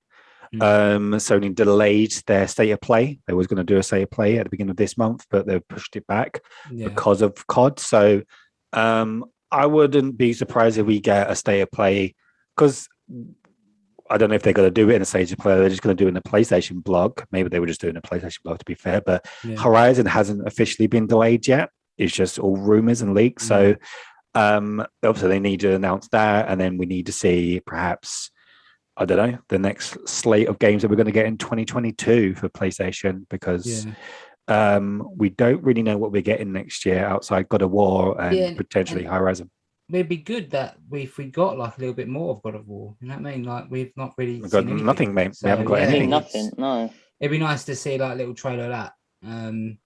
Sony delayed their state of play. They was going to do a state of play at the beginning of this month, but they've pushed it back because of COD. So I wouldn't be surprised if we get a state of play, because I don't know if they're going to do it in a state of play. They're just going to do it in a PlayStation blog. Maybe they were just doing a PlayStation blog, to be fair. But Horizon hasn't officially been delayed yet. is just all rumors and leaks. So obviously they need to announce that, and then we need to see perhaps, I don't know, the next slate of games that we're going to get in 2022 for PlayStation, because we don't really know what we're getting next year outside God of War and potentially Horizon. It'd be good that if we got like a little bit more of God of War, you know what I mean? Like we've not really We've got seen anything. nothing, mate. So, we haven't got anything. Nothing. No. It'd be nice to see like a little trailer of that.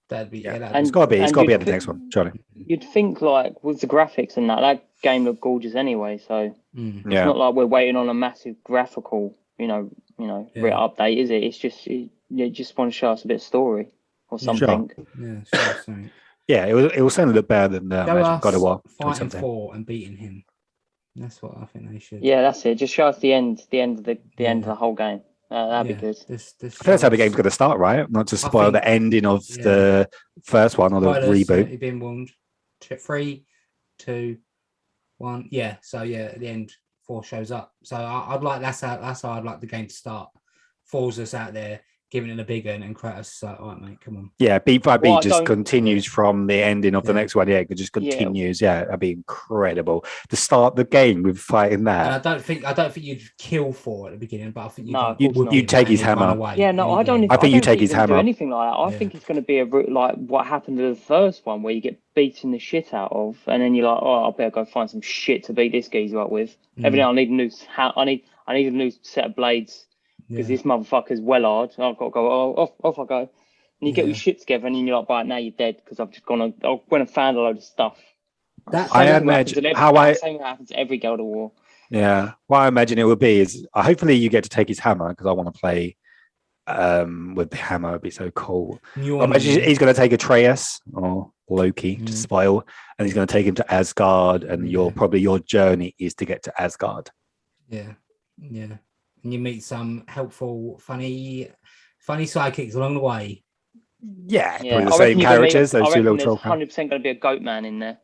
That'd be it's got to be. It's got to be at the next one, Charlie. You'd think like with the graphics and that game looked gorgeous anyway. So it's not like we're waiting on a massive graphical, update, is it? It's just you just want to show us a bit of story or something. Sure. Yeah, something. Yeah, it will certainly look better than God of War. Fighting for and beating him. That's what I think they should. Yeah, that's it. Just show us the end of the whole game. That'd be good. I think that's how the game's going to start, right? Not to spoil the ending of the first one or the reboot. You've been warned. 3, 2, 1. Yeah. So at the end, 4 shows up. So I'd like that's how I'd like the game to start. 4's us out there, giving it a big one, and Kratos like, all right, mate, come on. Yeah, beat by beat just continues from the ending of the next one. Yeah, it just continues. Yeah, that'd be incredible to start the game with fighting that. And I don't think you'd kill 4 at the beginning, but I think you'd take his hammer. Yeah, no, I don't. I think you take his hammer. Do anything like that. I think it's going to be like what happened to the first one, where you get beaten the shit out of, and then you're like, oh, I better go find some shit to beat this geezer up with. Evidently, I need a new. I need a new set of blades. Because this motherfucker's well hard. I've got to go, off I go. And you get your shit together, and you're like, right, now you're dead, because I've just I went and found a load of stuff. I imagine same happens to every God of War. Yeah. What I imagine it would be is hopefully you get to take his hammer, because I want to play with the hammer. It'd be so cool. I imagine he's going to take Atreus or Loki to spoil, and he's going to take him to Asgard, and your journey is to get to Asgard. Yeah. And you meet some helpful, funny sidekicks along the way. Yeah, probably the same characters. Those two little troll. 100% going to be a goat man in there,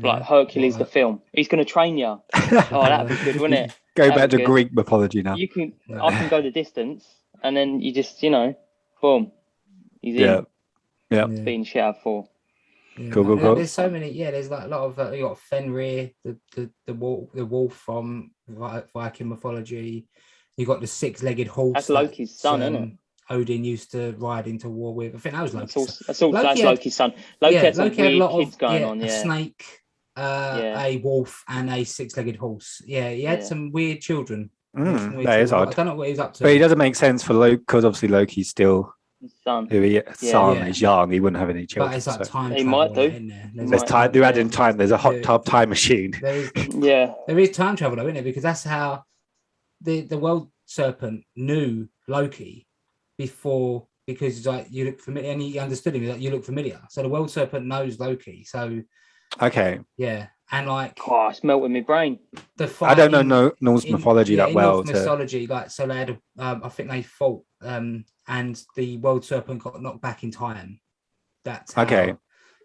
like Hercules the film. He's going to train you. Oh, that'd be good, wouldn't it? Go back to Greek mythology now. I can go the distance, and then you just, boom, he's in. Yeah. Being shit out for. Cool. There's so many. Yeah, there's like a lot of. You got Fenrir, the wolf from Viking mythology. You got the 6-legged horse. That's Loki's son, isn't it? Odin used to ride into war with. I think that was Loki's. That's Loki's son. Loki had some weird kids going on. A snake, a wolf, and a 6-legged horse. Yeah, he had some weird children. That is odd. I don't know what he was up to. But it doesn't make sense for Loki, because obviously Loki's still his son. Is young. He wouldn't have any children. But it's like time. He might do. There's time. They're adding time. There's a hot tub time machine. There is time travel, though, isn't it? Because that's how the world serpent knew Loki before, because he's like, you look familiar, and he understood him. He's like, you look familiar. So the world serpent knows Loki. So and like, it's melting my brain. I don't know Norse mythology that well. Norse mythology, like, so they had, I think they fought, and the world serpent got knocked back in time. That's how,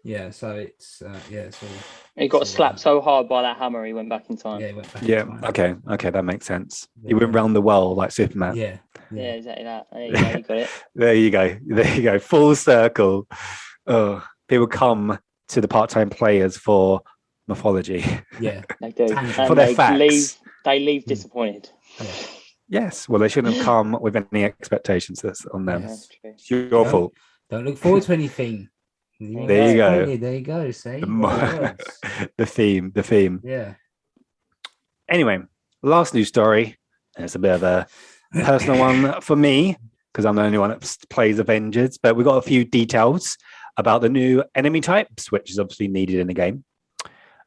Yeah, so it's it's all. He got slapped so hard by that hammer, he went back in time. Yeah, he went back in time. Okay, that makes sense. He went round the world like Superman. Yeah, exactly that. There you go, you got it. There you go. Full circle. Oh, people come to the part-time players for mythology. Yeah, they do. For their facts. They leave disappointed. Yeah. Yes, well, they shouldn't have come with any expectations on them. Yeah, it's your fault. Don't look forward to anything. There you go. There you go. See the theme. Yeah. Anyway, last news story. And it's a bit of a personal one for me, because I'm the only one that plays Avengers. But we got a few details about the new enemy types, which is obviously needed in the game.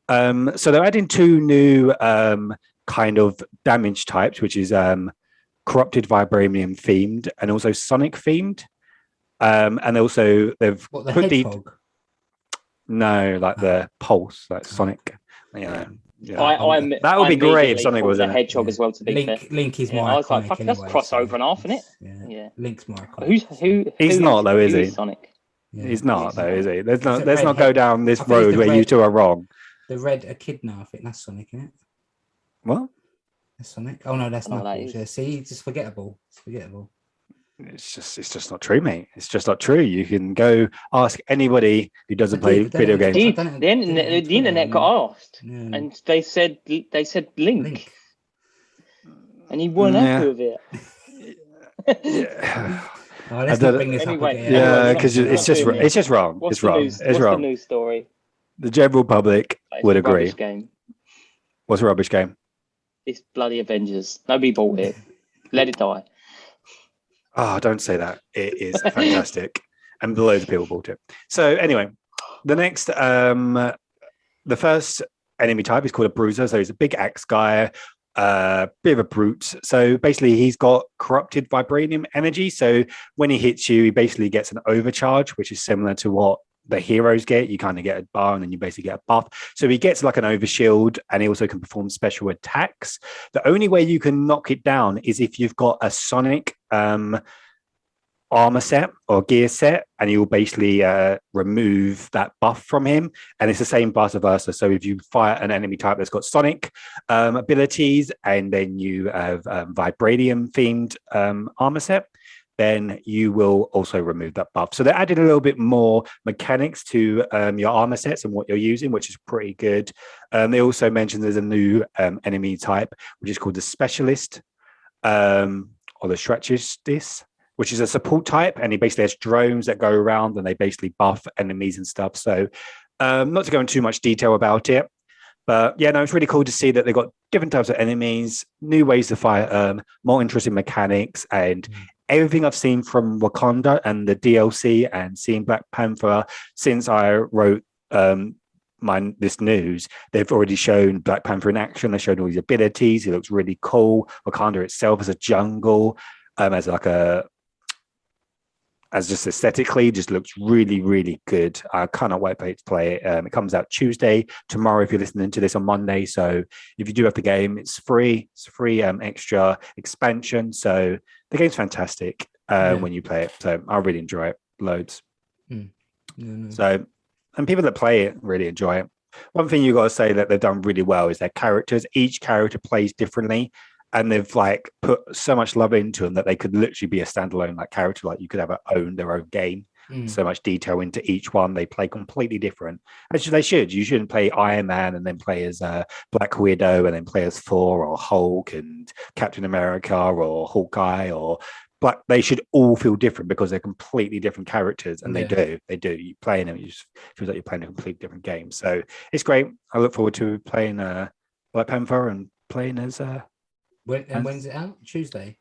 So they're adding 2 new kind of damage types, which is corrupted vibranium themed and also sonic themed. And also they've put the pulse, like Sonic. That would be great if Sonic was a in it. hedgehog as well. To be fair, Link is more. I was like, fuck, that's crossover and half, isn't it? Yeah. Link's more iconic. Who He's not though, is he? Sonic. Yeah. He's not though, is he? Let's not go down this road where you two are wrong. The red echidna, I think that's Sonic, isn't it? What? That's Sonic. Oh no, that's not. That is. See, it's just forgettable. It's forgettable. It's just not true, mate. It's just not true. You can go ask anybody who doesn't play video games. The internet got asked, and they said Link. And he weren't happy with it. Yeah. Let's not bring this anyway, up again. Yeah, because it's just wrong. What's it's wrong. News, it's what's wrong. the news story? The general public would agree. Game. What's a rubbish game? It's bloody Avengers. Nobody bought it. Let it die. Oh, don't say that. It is fantastic. And loads of people bought it. So anyway, the next, the first enemy type is called a Bruiser. So he's a big axe guy, bit of a brute. So basically he's got corrupted vibranium energy. So when he hits you, he basically gets an overcharge, which is similar to what the heroes get. You kind of get a bar and then you basically get a buff. So he gets like an overshield, and he also can perform special attacks. The only way you can knock it down is if you've got a Sonic armor set or gear set, and you'll basically remove that buff from him. And it's the same vice versa. So if you fire an enemy type that's got Sonic abilities, and then you have vibranium themed armor set, then you will also remove that buff. So they added a little bit more mechanics to your armor sets and what you're using, which is pretty good. They also mentioned there's a new enemy type, which is called the Specialist or the Strategist, which is a support type, and he basically has drones that go around and they basically buff enemies and stuff. So not to go into too much detail about it, but yeah, no, it's really cool to see that they've got different types of enemies, new ways to fight, more interesting mechanics, and everything I've seen from Wakanda and the DLC and seeing Black Panther since I wrote this news, they've already shown Black Panther in action. They showed all his abilities. He looks really cool. Wakanda itself as a jungle, as just aesthetically, just looks really, really good. I cannot wait to play it. It comes out Tuesday, tomorrow, if you're listening to this on Monday. So if you do have the game, it's free. It's a free extra expansion. So the game's fantastic when you play it. So I really enjoy it loads. So, and people that play it really enjoy it. One thing you got to say that they've done really well is their characters. Each character plays differently. And they've like put so much love into them that they could literally be a standalone like character. Like you could have their own game. So much detail into each one. They play completely different. Actually, they should. You shouldn't play Iron Man and then play as Black Widow and then play as Thor or Hulk and Captain America or Hawkeye or Black. They should all feel different because they're completely different characters, and they do. You play them, it just feels like you're playing a completely different game. So it's great. I look forward to playing Black Panther and playing as. When's it out? Tuesday,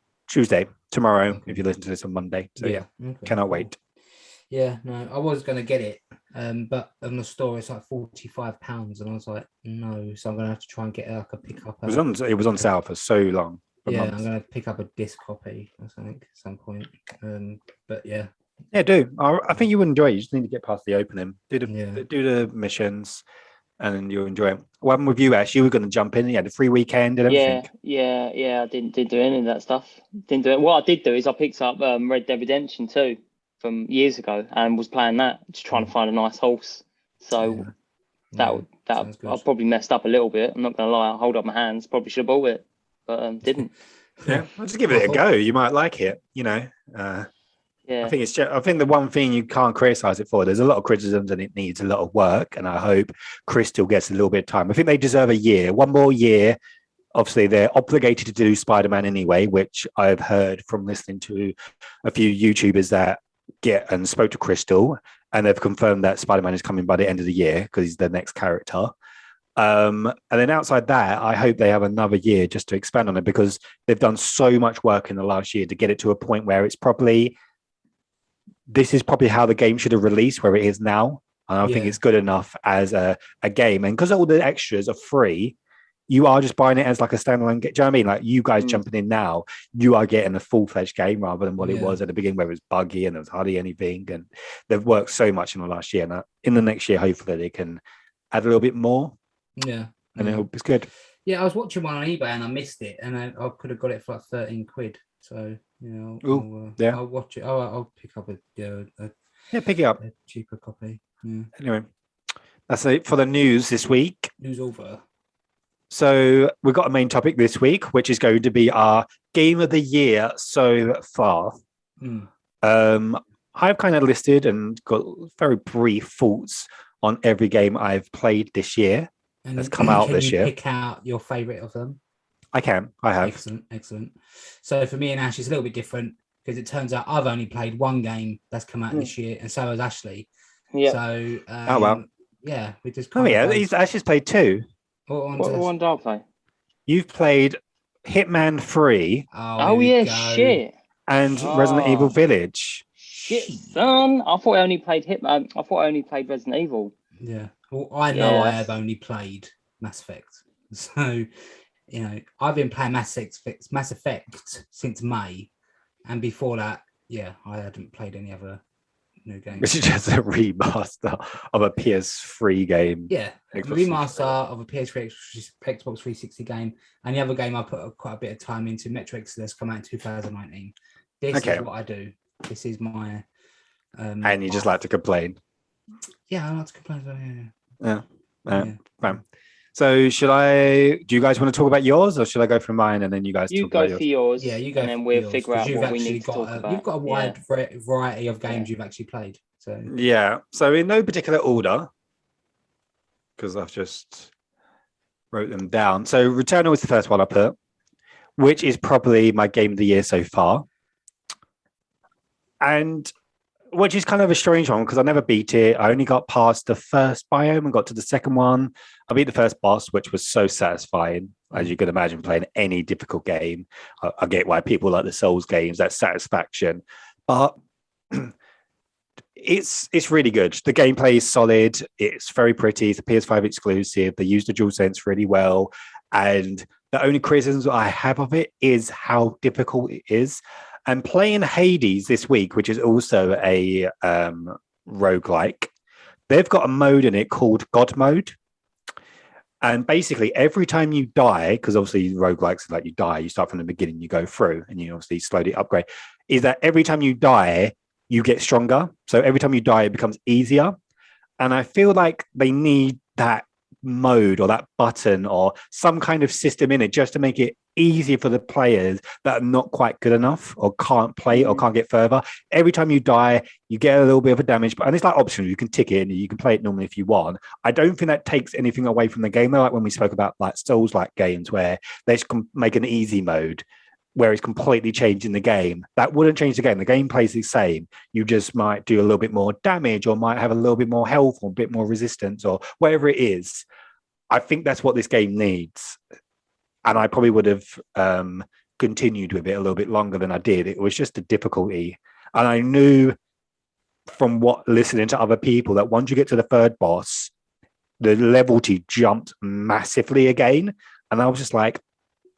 tomorrow. If you listen to this on Monday, so cannot wait. Yeah, no, I was going to get it, but on the store it's like £45, and I was like, no, so I'm going to have to try and get like a pickup. It was on sale for so long. Yeah, I'm going to pick up a disc copy or something at some point. But yeah, do. I think you would enjoy it. You just need to get past the opening, do the missions, and then you'll enjoy it. What happened with you, Ash? You were going to jump in. You had a free weekend and everything. Yeah. I didn't do any of that stuff. Didn't do it. What I did do is I picked up Red Dead Redemption 2 from years ago and was playing that, just trying to find a nice horse. So that I probably messed up a little bit. I'm not going to lie. I hold up my hands. Probably should have bought it, but didn't. Yeah, I'll just give it a go. You might like it. I think the one thing you can't criticize it for, there's a lot of criticisms and it needs a lot of work, and I hope Crystal gets a little bit of time. I think they deserve one more year. Obviously, they're obligated to do Spider-Man anyway, which I've heard from listening to a few YouTubers that spoke to Crystal, and they've confirmed that Spider-Man is coming by the end of the year because he's the next character. And then outside that, I hope they have another year just to expand on it, because they've done so much work in the last year to get it to a point where this is probably how the game should have released, where it is now. And I think it's good enough as a game. And because all the extras are free, you are just buying it as like a standalone game. Do you know what I mean? Like you guys jumping in now, you are getting a full-fledged game rather than what it was at the beginning, where it was buggy and there was hardly anything. And they've worked so much in the last year. And in the next year, hopefully they can add a little bit more. Yeah. And I hope it's good. Yeah, I was watching one on eBay and I missed it, and I could have got it for like 13 quid. So, I'll watch it. I'll pick up pick it up. A cheaper copy. Yeah. Anyway, that's it for the news this week. News over. So we've got a main topic this week, which is going to be our game of the year so far. I've kind of listed and got very brief thoughts on every game I've played this year that's come out this year. Can you pick out your favourite of them? I have. Excellent. So for me and Ash, it's a little bit different because it turns out I've only played one game that's come out this year, and so has Ashley. Yeah. So yeah, we just. Ashley's played 2. What one did I play? You've played Hitman 3. Shit. And Resident Evil Village. Shit, son. I thought I only played Hitman. I thought I only played Resident Evil. Yeah. Well, I know I have only played Mass Effect. So, I've been playing Mass Effect since May. And before that, I hadn't played any other new games. Which is just a remaster of a PS3 game. Yeah, a remaster of a PS3 Xbox 360 game. And the other game I put quite a bit of time into, Metro Exodus, come out in 2019. This is what I do. This is my... and you just like to complain. Yeah, I like to complain. Fine. So do you guys want to talk about yours, or should I go for mine and then you guys talk about yours? You go for yours. Yeah, you go, and then we'll figure out what we need to talk about. You've got a wide variety of games you've actually played. So in no particular order, because I've just wrote them down. So Returnal is the first one I put, which is probably my game of the year so far. And which is kind of a strange one because I never beat it. I only got past the first biome and got to the second one. I beat the first boss, which was so satisfying, as you can imagine, playing any difficult game. I get why people like the Souls games, that satisfaction. But it's really good. The gameplay is solid. It's very pretty. It's a PS5 exclusive. They use the DualSense really well. And the only criticisms I have of it is how difficult it is. And playing Hades this week, which is also a roguelike, they've got a mode in it called God Mode. And basically, every time you die, because obviously roguelikes are like you die, you start from the beginning, you go through, and you obviously slowly upgrade, is that every time you die, you get stronger. So every time you die, it becomes easier. And I feel like they need that mode or that button or some kind of system in it just to make it easier for the players that are not quite good enough or can't play or can't get further. Every time you die, you get a little bit of a damage, and it's like optional. You can tick it and you can play it normally if you want. I don't think that takes anything away from the game. Like when we spoke about like Souls-like games where they just make an easy mode where it's completely changing the game. That wouldn't change the game. The game plays the same. You just might do a little bit more damage or might have a little bit more health or a bit more resistance or whatever it is. I think that's what this game needs. And I probably would have continued with it a little bit longer than I did. It was just a difficulty. And I knew from listening to other people that once you get to the third boss, the levelty jumped massively again. And I was just like,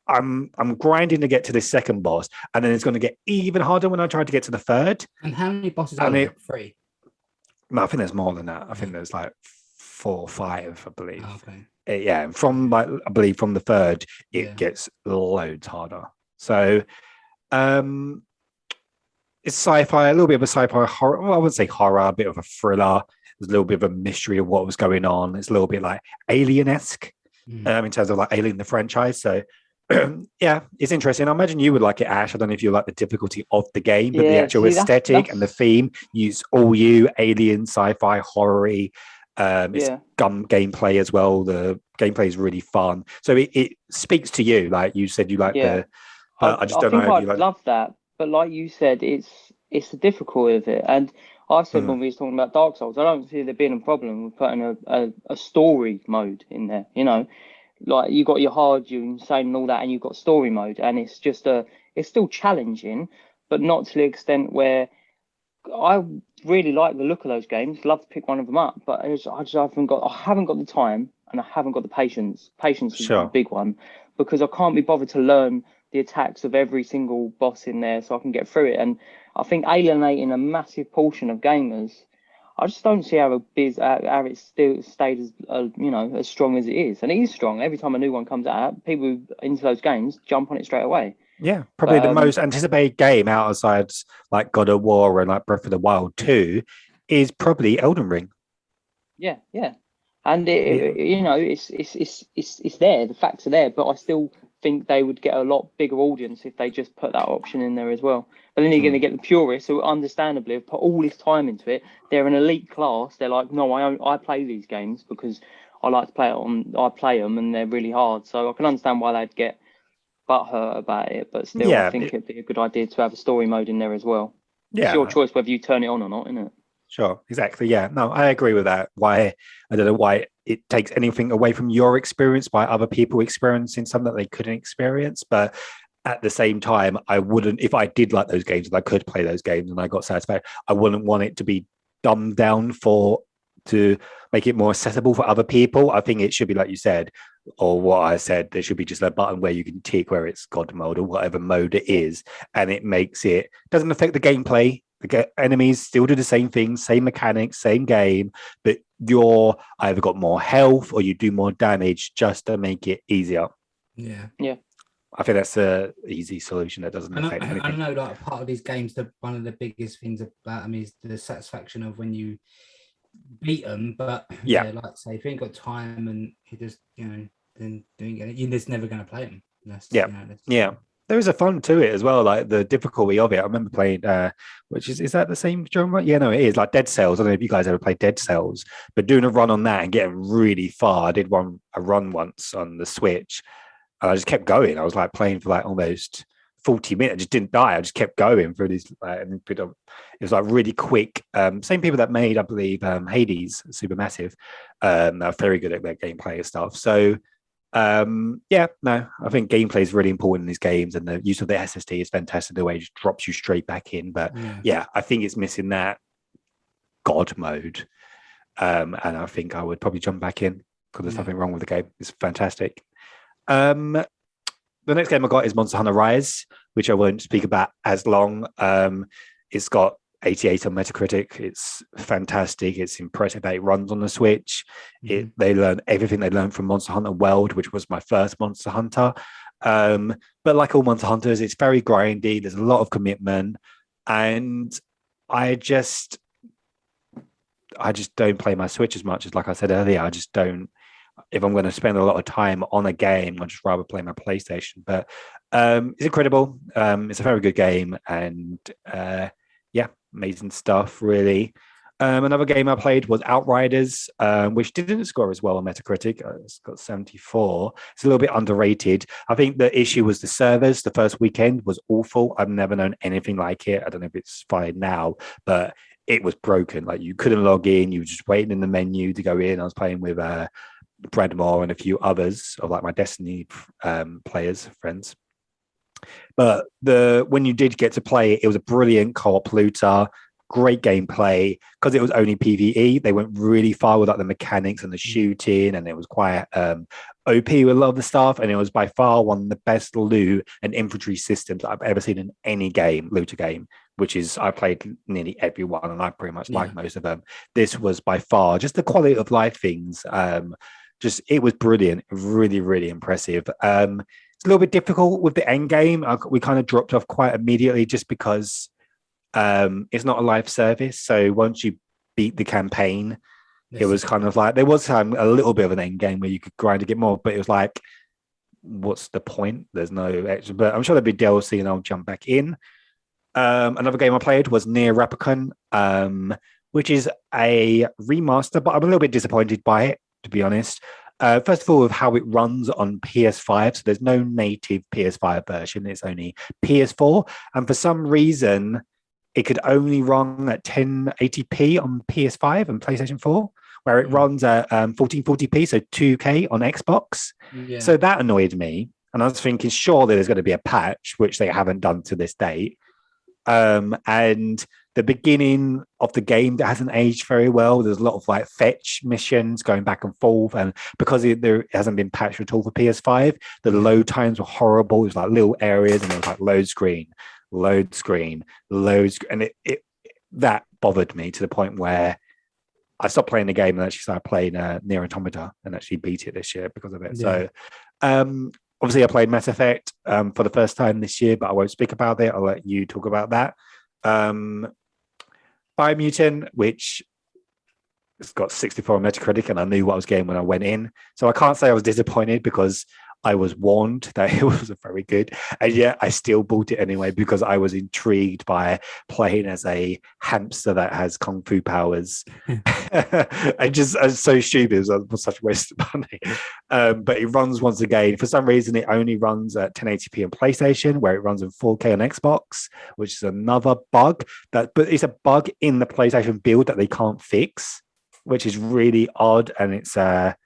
I'm grinding to get to this second boss, and then it's going to get even harder when I try to get to the third. And how many bosses are there? 3? No, I think there's more than that. I think there's like 4 or 5, I believe. Oh, okay. Yeah, from I believe from the third, it gets loads harder. So, it's sci-fi, a little bit of a sci-fi horror. Well, I wouldn't say horror, a bit of a thriller. There's a little bit of a mystery of what was going on. It's a little bit like Alien-esque in terms of like Alien the franchise. So. Yeah, it's interesting. I imagine you would like it, Ash. I don't know if you like the difficulty of the game, but the actual aesthetic and the theme use all alien, sci-fi, horror-y. It's gun gameplay as well. The gameplay is really fun. So it speaks to you. Like you said, you like the. I just don't know. I love that, but like you said, it's the difficulty of it. And I said when we were talking about Dark Souls, I don't see there being a problem with putting a story mode in there. You know. Like you got your hard, your insane and all that, and you've got story mode, and it's just it's still challenging, but not to the extent where I really like the look of those games. Love to pick one of them up, but I haven't got the time and I haven't got the patience. Patience is a big one because I can't be bothered to learn the attacks of every single boss in there so I can get through it. And I think alienating a massive portion of gamers. I just don't see how it still stayed as as strong as it is, and it is strong. Every time a new one comes out, people into those games jump on it straight away. Yeah, probably the most anticipated game outside like God of War and like Breath of the Wild 2 is probably Elden Ring. Yeah, and it's there. The facts are there, but I still think they would get a lot bigger audience if they just put that option in there as well. But then you're going to get the purists who, understandably, have put all this time into it. They're an elite class. They're like, no, I play these games because I like to play it on. I play them and they're really hard. So I can understand why they'd get butthurt about it. But still, I think it'd be a good idea to have a story mode in there as well. Yeah, it's your choice whether you turn it on or not, isn't it? Sure, exactly. Yeah, no, I agree with that. Why I don't know why it takes anything away from your experience by other people experiencing something that they couldn't experience. But at the same time, I wouldn't, if I did like those games and I could play those games and I got satisfied, I wouldn't want it to be dumbed down to make it more accessible for other people. I think it should be like you said, or what I said, there should be just a button where you can tick where it's God mode or whatever mode it is, and it doesn't affect the gameplay. The enemies still do the same thing, same mechanics, same game, but you're either got more health or you do more damage just to make it easier. Yeah. I think that's a easy solution that doesn't affect anything. I know, like part of these games, one of the biggest things about them is the satisfaction of when you beat them. But like say, if you ain't got time and you just then doing it, you're just never going to play them. There is a fun to it as well, like the difficulty of it. I remember playing, which is that the same genre? Yeah, no, it is like Dead Cells. I don't know if you guys ever played Dead Cells, but doing a run on that and getting really far. I did a run once on the Switch, and I just kept going. I was like playing for like almost 40 minutes. I just didn't die. I just kept going through these. It was like really quick. Same people that made, I believe, Hades, Supermassive. Are very good at their gameplay and stuff. So. I think gameplay is really important in these games, and the use of the SSD is fantastic. The way it just drops you straight back in, but I think it's missing that God mode, and I think I would probably jump back in because there's nothing wrong with the game. It's fantastic. The next game I got is Monster Hunter Rise, which I won't speak about as long. It's got 88 on Metacritic. It's fantastic. It's impressive that it runs on the Switch. They learn everything they learned from Monster Hunter World, which was my first Monster Hunter. But like all Monster Hunters, it's very grindy. There's a lot of commitment, and I just don't play my Switch as much as, like I said earlier. I just don't. If I'm going to spend a lot of time on a game, I'd just rather play my PlayStation. But it's incredible. It's a very good game, and amazing stuff, really. Another game I played was Outriders, which didn't score as well on Metacritic. It's got 74. It's a little bit underrated. I think the issue was the servers. The first weekend was awful. I've never known anything like it. I don't know if it's fine now, but it was broken. Like you couldn't log in. You were just waiting in the menu to go in. I was playing with Brad Moore and a few others of like my Destiny friends. But when you did get to play it was a brilliant co-op looter, great gameplay. Because it was only PvE, they went really far with like the mechanics and the shooting, and it was quite OP with a lot of the stuff. And it was by far one of the best loot and infantry systems I've ever seen in any looter game. Which is, I played nearly every one, and I pretty much like most of them. This was by far just the quality of life things. It was brilliant, really, really impressive. It's a little bit difficult with the end game. We kind of dropped off quite immediately just because it's not a live service. So once you beat the campaign, it was kind of like there was a little bit of an end game where you could grind to get more, but it was like, what's the point? There's no extra. But I'm sure there'll be DLC, and I'll jump back in. Another game I played was Nier Replicant, which is a remaster, but I'm a little bit disappointed by it, to be honest. First of all, of how it runs on PS5. So there's no native PS5 version. It's only PS4. And for some reason, it could only run at 1080p on PS5 and PlayStation 4, where it runs at 1440p, so 2K on Xbox. Yeah. So that annoyed me. And I was thinking, surely there's going to be a patch, which they haven't done to this date. And the beginning of the game that hasn't aged very well. There's a lot of like fetch missions going back and forth, and because there hasn't been patched at all for PS5, the load times were horrible. It was like little areas, and it was like load screen, and it that bothered me to the point where I stopped playing the game and actually started playing Nier Automata and actually beat it this year because of it. Yeah. So obviously I played Mass Effect for the first time this year, but I won't speak about it. I'll let you talk about that. Biomutant, which it's got 64 on Metacritic, and I knew what I was getting when I went in. So I can't say I was disappointed because I was warned that it wasn't very good, and yet I still bought it anyway because I was intrigued by playing as a hamster that has kung fu powers. I was so stupid. It was such a waste of money. But it runs once again. For some reason, it only runs at 1080p on PlayStation, where it runs in 4K on Xbox, which is another bug. But it's a bug in the PlayStation build that they can't fix, which is really odd, and it's annoying.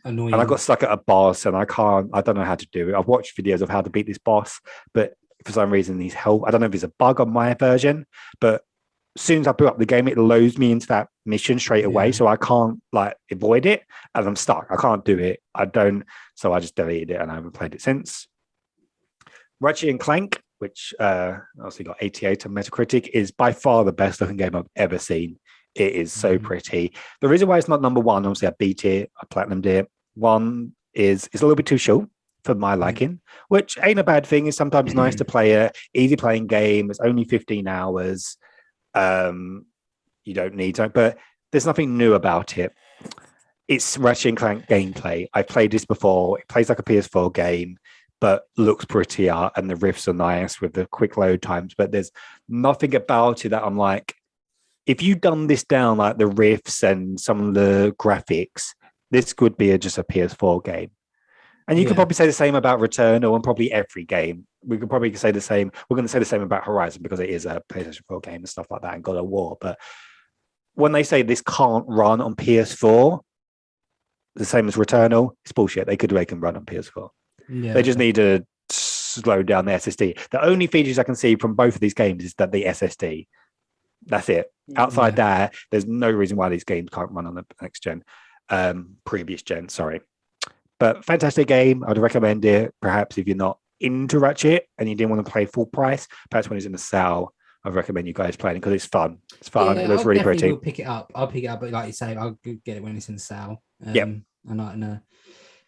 And I got stuck at a boss, and I don't know how to do it. I've watched videos of how to beat this boss, but for some reason, he's help. I don't know if it's a bug on my version, but as soon as I boot up the game, it loads me into that mission straight away, so I can't like avoid it, and I'm stuck. I can't do it. So I just deleted it, and I haven't played it since. Ratchet and Clank, which obviously got 88 on Metacritic, is by far the best looking game I've ever seen. It is so pretty. The reason why it's not number one, obviously I beat it, I platinumed it. One is it's a little bit too short for my liking, which ain't a bad thing. It's sometimes nice to play a easy playing game. It's only 15 hours. You don't need to, but there's nothing new about it. It's Ratchet and Clank gameplay. I've played this before. It plays like a PS4 game, but looks prettier, and the riffs are nice with the quick load times. But there's nothing about it that I'm like, if you dumb this down, like the riffs and some of the graphics, this could be just a PS4 game. And you could probably say the same about Returnal and probably every game. We could probably say the same. We're going to say the same about Horizon because it is a PlayStation 4 game and stuff like that, and God of War. But when they say this can't run on PS4, the same as Returnal, it's bullshit. They can run on PS4. Yeah. They just need to slow down the SSD. The only features I can see from both of these games is that the SSD. That's it. Outside that, there's no reason why these games can't run on the next gen, previous gen. Sorry, but fantastic game. I'd recommend it. Perhaps if you're not into Ratchet and you didn't want to play full price, perhaps when it's in the sale, I'd recommend you guys playing it because it's fun. It's fun. It looks really pretty. I'll pick it up. But like you say, I'll get it when it's in the sale. And not in a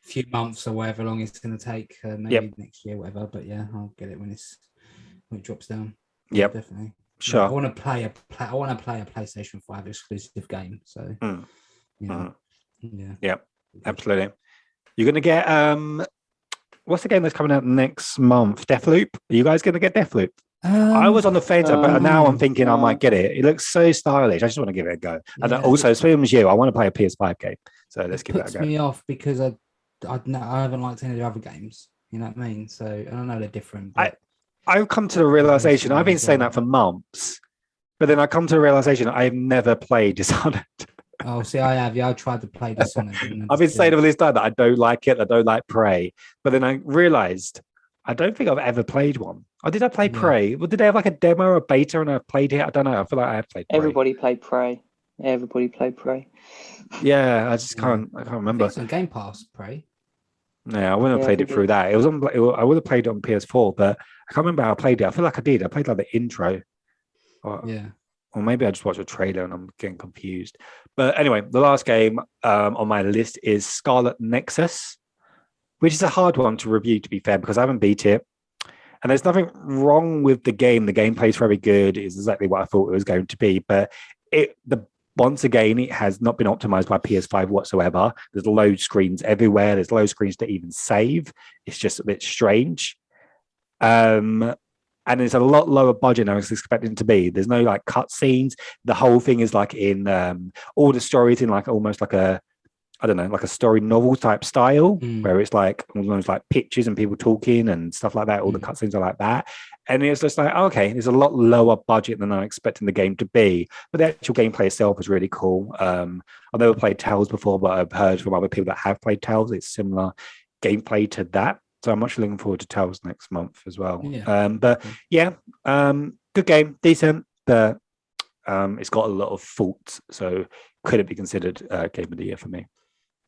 few months or whatever long it's going to take. Maybe next year, whatever. But yeah, I'll get it when it drops down. Yep, definitely. Sure. I want to play a PlayStation 5 exclusive game. So, absolutely. You're going to get what's the game that's coming out next month? Deathloop. Are you guys going to get Deathloop? I was on the fence, but now I'm thinking I might get it. It looks so stylish. I just want to give it a go. And also, same as you, I want to play a PS5 game. So let's give that a go. It puts me off because I haven't liked any of the other games. You know what I mean? So I don't know they're different. But... I've come to the realization, I've been saying that for months, but then I come to the realization I've never played Dishonored. Oh, see, I have. Yeah, I tried to play Dishonored. I've been saying all this time that I don't like it. I don't like Prey. But then I realized I don't think I've ever played one. Or did I play Prey? Well, did they have like a demo or a beta and I've played it? I don't know. I feel like I have played Prey. Everybody played Prey. Yeah, I just can't remember. It's on Game Pass, Prey. No, I wouldn't have played it through that. I would have played it on PS4, but I can't remember how I played it. I feel like I did. I played like the intro. Or maybe I just watched a trailer and I'm getting confused. But anyway, the last game on my list is Scarlet Nexus, which is a hard one to review, to be fair, because I haven't beat it. And there's nothing wrong with the game. The gameplay is very good. It's exactly what I thought it was going to be. But once again, it has not been optimized by PS5 whatsoever. There's load screens everywhere. There's load screens to even save. It's just a bit strange. And it's a lot lower budget than I was expecting it to be. There's no like cutscenes. The whole thing is like in all the stories in like almost like a story novel type style, where it's like almost like pictures and people talking and stuff like that. All the cutscenes are like that. And it's just like, okay, there's a lot lower budget than I'm expecting the game to be. But the actual gameplay itself is really cool. I've never played Tales before, but I've heard from other people that have played Tales. It's similar gameplay to that. So I'm much looking forward to Tales next month as well. Good game, decent, but it's got a lot of faults. So could it be considered Game of the Year for me?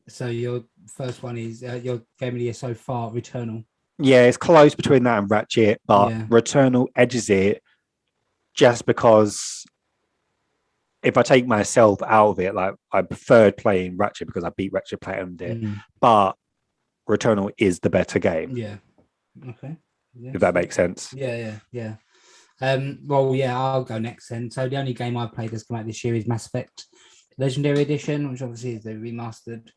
So your first one is your Game of the Year so far, Returnal. Yeah, it's close between that and Ratchet, but Returnal edges it just because if I take myself out of it, like I preferred playing Ratchet because I beat Ratchet, platinumed it, but Returnal is the better game. Yeah. Okay. Yeah. If that makes sense. Yeah. I'll go next then. So the only game I've played that's come out this year is Mass Effect Legendary Edition, which obviously is the remastered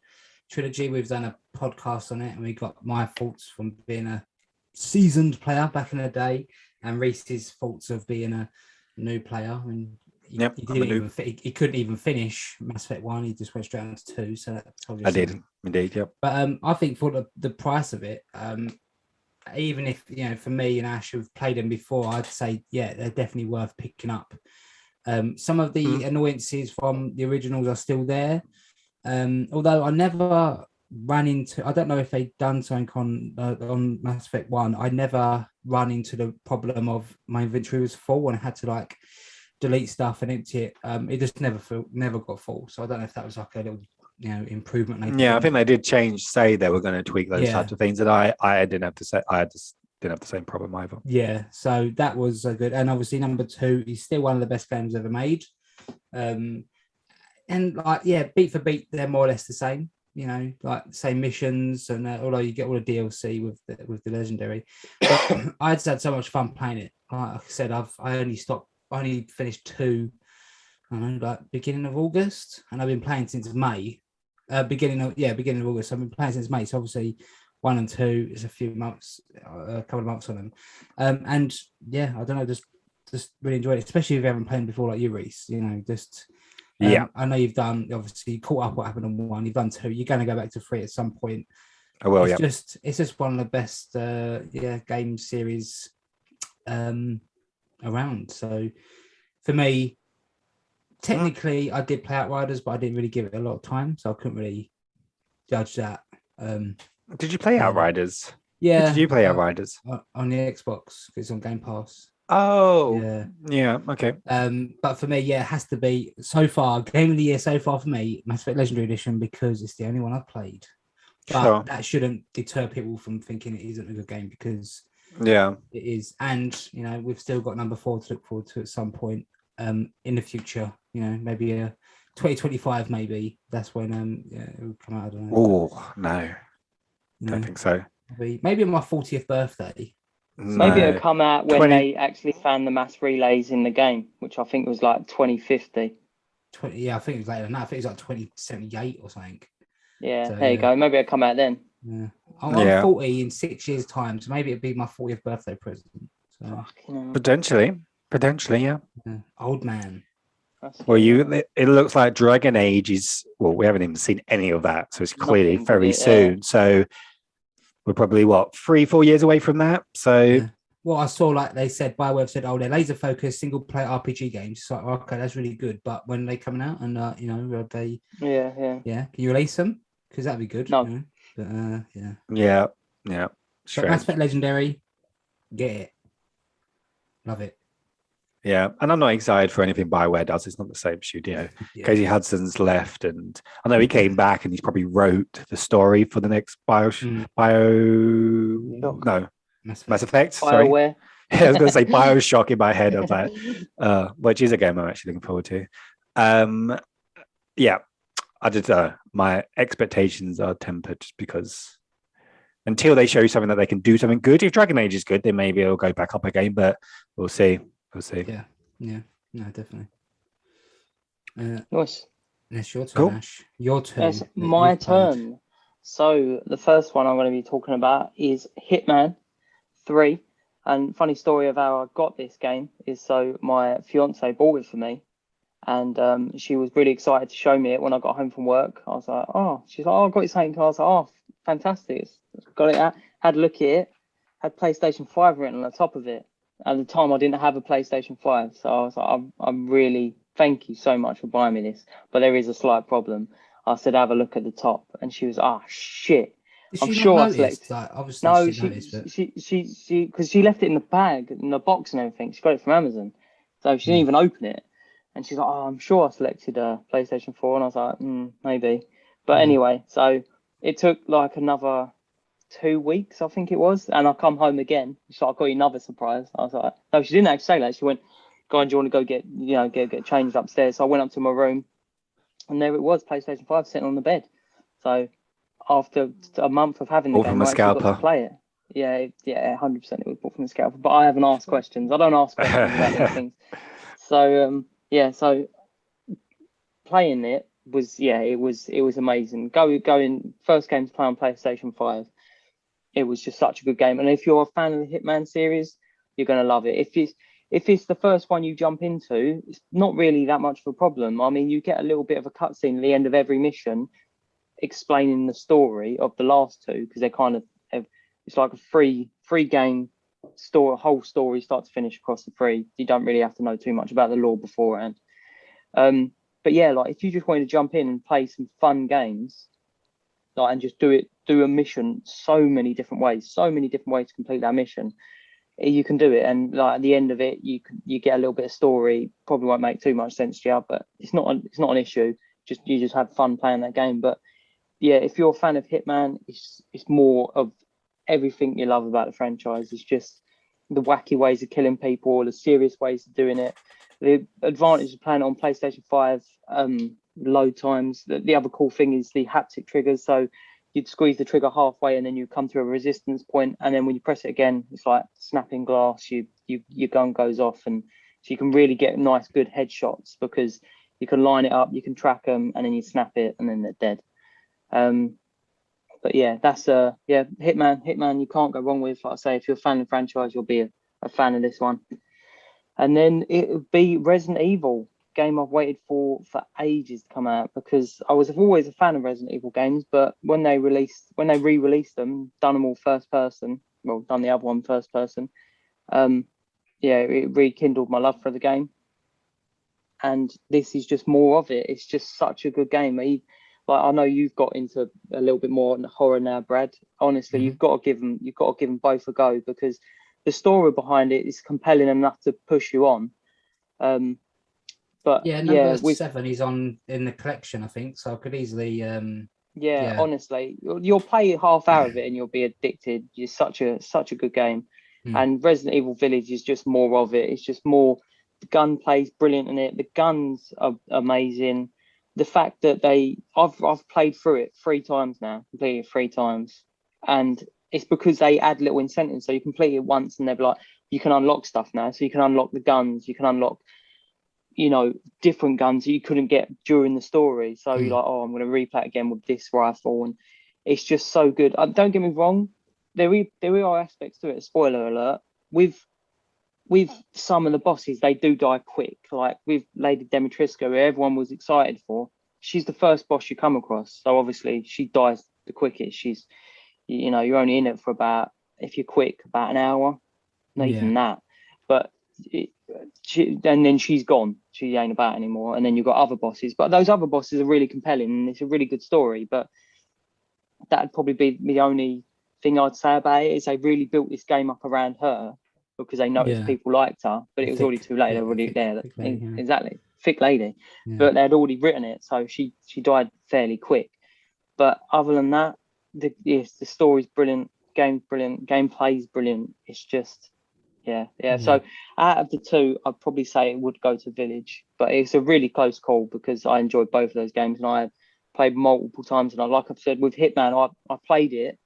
Trilogy. We've done a podcast on it, and we got my thoughts from being a seasoned player back in the day, and Reese's thoughts of being a new player. And he couldn't even finish Mass Effect 1. He just went straight on to 2. So that told you something. did indeed. Yep. But I think for the price of it, even if for me and Ash have played them before, I'd say they're definitely worth picking up. Some of the annoyances from the originals are still there, although I never ran into. I don't know if they've done something on Mass Effect 1. I never run into the problem of my inventory was full and I had to like delete stuff and empty it. It just never got full. So I don't know if that was like a little improvement. I think they did say they were going to tweak those types of things, and I didn't have to say I just didn't have the same problem either. Yeah, so that was good, and obviously number 2 is still one of the best games ever made. And like beat for beat, they're more or less the same. Like the same missions, and although you get all the DLC with the legendary, but I just had so much fun playing it. Like I said, I only finished 2. I don't know, like beginning of August, and I've been playing since May. Beginning of August. I've been playing since May. So obviously 1 and 2 is a few months, a couple of months on them. And I don't know, just really enjoyed it, especially if you haven't played before like you, Reese. I know you've done, obviously you caught up what happened on 1. You've done 2. You're going to go back to 3 at some point. I will. It's just one of the best game series around. So for me, technically, I did play Outriders, but I didn't really give it a lot of time, so I couldn't really judge that. Did you play Outriders? Yeah. Did you play Outriders? On the Xbox, because it's on Game Pass. Oh. Yeah, okay. But for me, it has to be, so far, Game of the Year so far for me, Mass Effect Legendary Edition, because it's the only one I've played. But that shouldn't deter people from thinking it isn't a good game, because it is. And, we've still got number 4 to look forward to at some point in the future. Maybe 2025, maybe that's when it will come out. I don't know. Oh no, don't think so. Maybe on my 40th birthday. No. Maybe it'll come out when they actually found the mass relays in the game, which I think was like 2050. I think it was later than that. I think it was like 2078 or something. Yeah, so, there you go. Maybe it'll come out then. Yeah, I'm 40 in 6 years' time, so maybe it'll be my 40th birthday present. So. Potentially, yeah. Old man. Well, it looks like Dragon Age is, we haven't even seen any of that, so it's clearly very soon. So we're probably 3-4 years away from that. So well, I saw like they said, BioWare said, they're laser focused single player RPG games. So okay, that's really good. But when are they coming out? And are they? Yeah. Can you release them? Because that'd be good. No. But Yeah. But Mass Effect Legendary, get it. Love it. Yeah, and I'm not excited for anything BioWare does. It's not the same studio. Casey Hudson's left, and I know he came back, and he's probably wrote the story for the next Mass Effect. Sorry, BioWare. I was going to say Bioshock in my head. I was like, which is a game I'm actually looking forward to. I just my expectations are tempered just because until they show something that they can do something good. If Dragon Age is good, then maybe it'll go back up again. But we'll see. Yeah, no, definitely. Nice. It's your turn, Ash. Your turn. It's my turn. So the first one I'm going to be talking about is Hitman 3. And funny story of how I got this game is so my fiance bought it for me, and she was really excited to show me it when I got home from work. I was like, she's like, I got it something. I was like, fantastic. Got it out, had a look at it, had PlayStation 5 written on the top of it. At the time, I didn't have a PlayStation 5, so I was like, I'm really, thank you so much for buying me this, but there is a slight problem. I said, have a look at the top, and she was, shit. I'm sure I selected. Like, obviously no, she because she left it in the bag, in the box and everything. She got it from Amazon, so she didn't even open it. And she's like, I'm sure I selected a PlayStation 4, and I was like, maybe. But anyway, so it took like another 2 weeks, I think it was, and I come home again. She's like, I got you another surprise. I was like, no, she didn't actually say that. She went, "Go on, do you want to go get changed upstairs?" So I went up to my room, and there it was, PlayStation 5 sitting on the bed. So after a month of having the all game, from a scalper. Got to play it. Yeah, 100%. It was bought from the scalper, but I haven't asked questions. I don't ask questions about these things. So so playing it, it was amazing. Going first game to play on PlayStation 5. It was just such a good game. And if you're a fan of the Hitman series, you're gonna love it. If it's the first one you jump into, it's not really that much of a problem. I mean, you get a little bit of a cutscene at the end of every mission explaining the story of the last two, because they're kind of, it's like a free game story, whole story start to finish across the three. You don't really have to know too much about the lore beforehand. But yeah, like if you just wanted to jump in and play some fun games, like, and just do a mission so many different ways to complete that mission, you can do it. And like at the end of it, you get a little bit of story. Probably won't make too much sense to you, but it's not an issue. You just have fun playing that game. But yeah, if you're a fan of Hitman, it's more of everything you love about the franchise. It's just the wacky ways of killing people, the serious ways of doing it. The advantage of playing it on PlayStation 5 load times. The other cool thing is the haptic triggers. So you'd squeeze the trigger halfway and then you come to a resistance point, and then when you press it again, it's like snapping glass. Your gun goes off, and so you can really get nice, good headshots because you can line it up, you can track them, and then you snap it, and then they're dead. But yeah, that's Hitman. You can't go wrong with. Like I say, if you're a fan of the franchise, you'll be a fan of this one. And then it would be Resident Evil, game I've waited for ages to come out, because I was always a fan of Resident Evil games, but when they re-released them, done them all first person, well, done the other one first person, it rekindled my love for the game. And this is just more of it. It's just such a good game. Like, I know you've got into a little bit more on horror now, Brad. Honestly, you've got to give them both a go, because the story behind it is compelling enough to push you on. But number 7 is in the collection, I think. So I could easily. Honestly, you'll play half hour of it and you'll be addicted. It's such a good game. And Resident Evil Village is just more of it. It's just more. The gunplay's brilliant in it. The guns are amazing. The fact that I've played through it 3 times now, completed it 3 times, and it's because they add little incentives. So you complete it once, and they're like, you can unlock stuff now. So you can unlock the guns. You can unlock, different guns that you couldn't get during the story. So you're like, I'm going to replay it again with this rifle, and it's just so good. Don't get me wrong, there are aspects to it. Spoiler alert: with some of the bosses, they do die quick. Like with Lady Dimitrescu, who everyone was excited for, she's the first boss you come across. So obviously she dies the quickest. She's, you're only in it for about, if you're quick, about an hour, not even that. But and then she's gone. She ain't about anymore. And then you've got other bosses. But those other bosses are really compelling, and it's a really good story. But that'd probably be the only thing I'd say about it, is they really built this game up around her, because they noticed people liked her, but it was already too late. They were already there. Exactly. Thick lady. Yeah. But they'd already written it, so she died fairly quick. But other than that, the story's brilliant, game's brilliant, gameplay's brilliant. It's just, So out of the 2, I'd probably say it would go to Village, but it's a really close call because I enjoyed both of those games, and I played multiple times. And like I've said, with Hitman, I played it,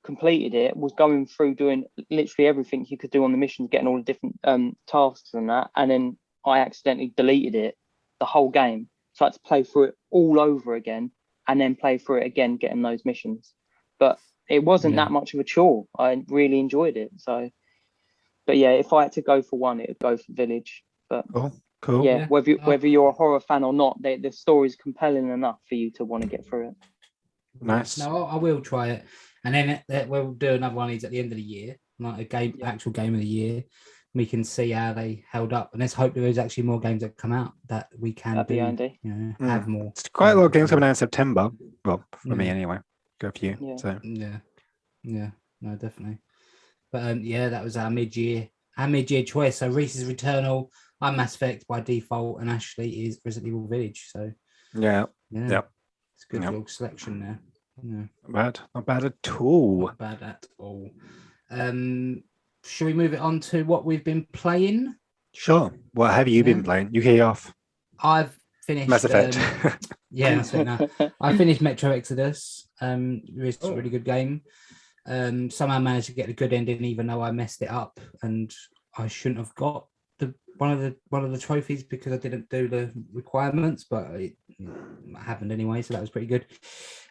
completed it, was going through doing literally everything you could do on the missions, getting all the different tasks and that, and then I accidentally deleted it, the whole game, so I had to play through it all over again, and then play through it again, getting those missions. But it wasn't that much of a chore. I really enjoyed it. So, but yeah, if I had to go for one, it would go for Village. But cool. Yeah, whether you're a horror fan or not, the story's compelling enough for you to want to get through it. Nice. No, I will try it. And then we'll do another one at the end of the year, like actual game of the year. We can see how they held up, and let's hope there is actually more games that come out that we can have more. It's quite a lot of games coming out in September. Well, for me anyway. Go for you. Yeah. So No, definitely. But that was our mid-year choice. So Reese is Returnal, I'm Mass Effect by default, and Ashley is Resident Evil Village. So yeah, it's a good little selection there. Yeah. Not bad at all. Not bad at all. Should we move it on to what we've been playing? Sure. What have you been playing? You kick off. I've finished Mass Effect. Mass Effect now. I finished Metro Exodus. It's a really good game. Somehow managed to get a good ending, even though I messed it up, and I shouldn't have got one of the trophies because I didn't do the requirements. But happened anyway, so that was pretty good.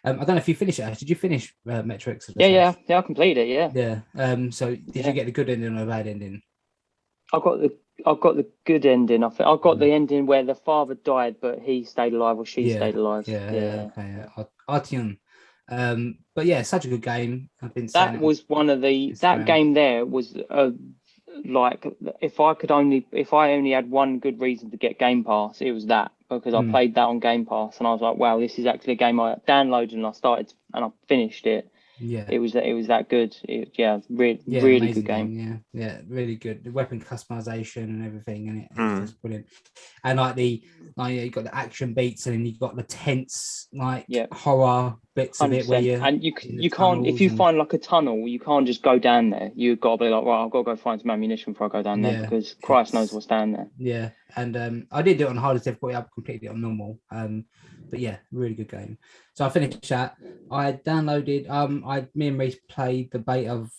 I don't know if you finished it. Did you finish Metro Exodus? Yeah, I completed it. Yeah. So did you get the good ending or the bad ending? I got the good ending. I think I got the ending where the father died, but he stayed alive or she stayed alive. Yeah. Artyom. But yeah, such a good game. I've been saying that was one of the that game there was like if I only had one good reason to get Game Pass, it was that, because I played that on Game Pass and I was like, wow, this is actually a game I downloaded and I started and I finished it. Yeah, it was that good. Really good game. Yeah, really good. The weapon customization and everything, and it's just brilliant. And like you got the action beats, and then you got the tense horror bits 100%. Of it where you can't, if you find like a tunnel, you can't just go down there. You've got to be like, right, I've got to go find some ammunition before I go down there, because Christ knows what's down there. Yeah, and I did do it on hardest difficulty. I completed it on normal. But yeah, really good game. So I finished that. I downloaded. Me and Reese played the beta of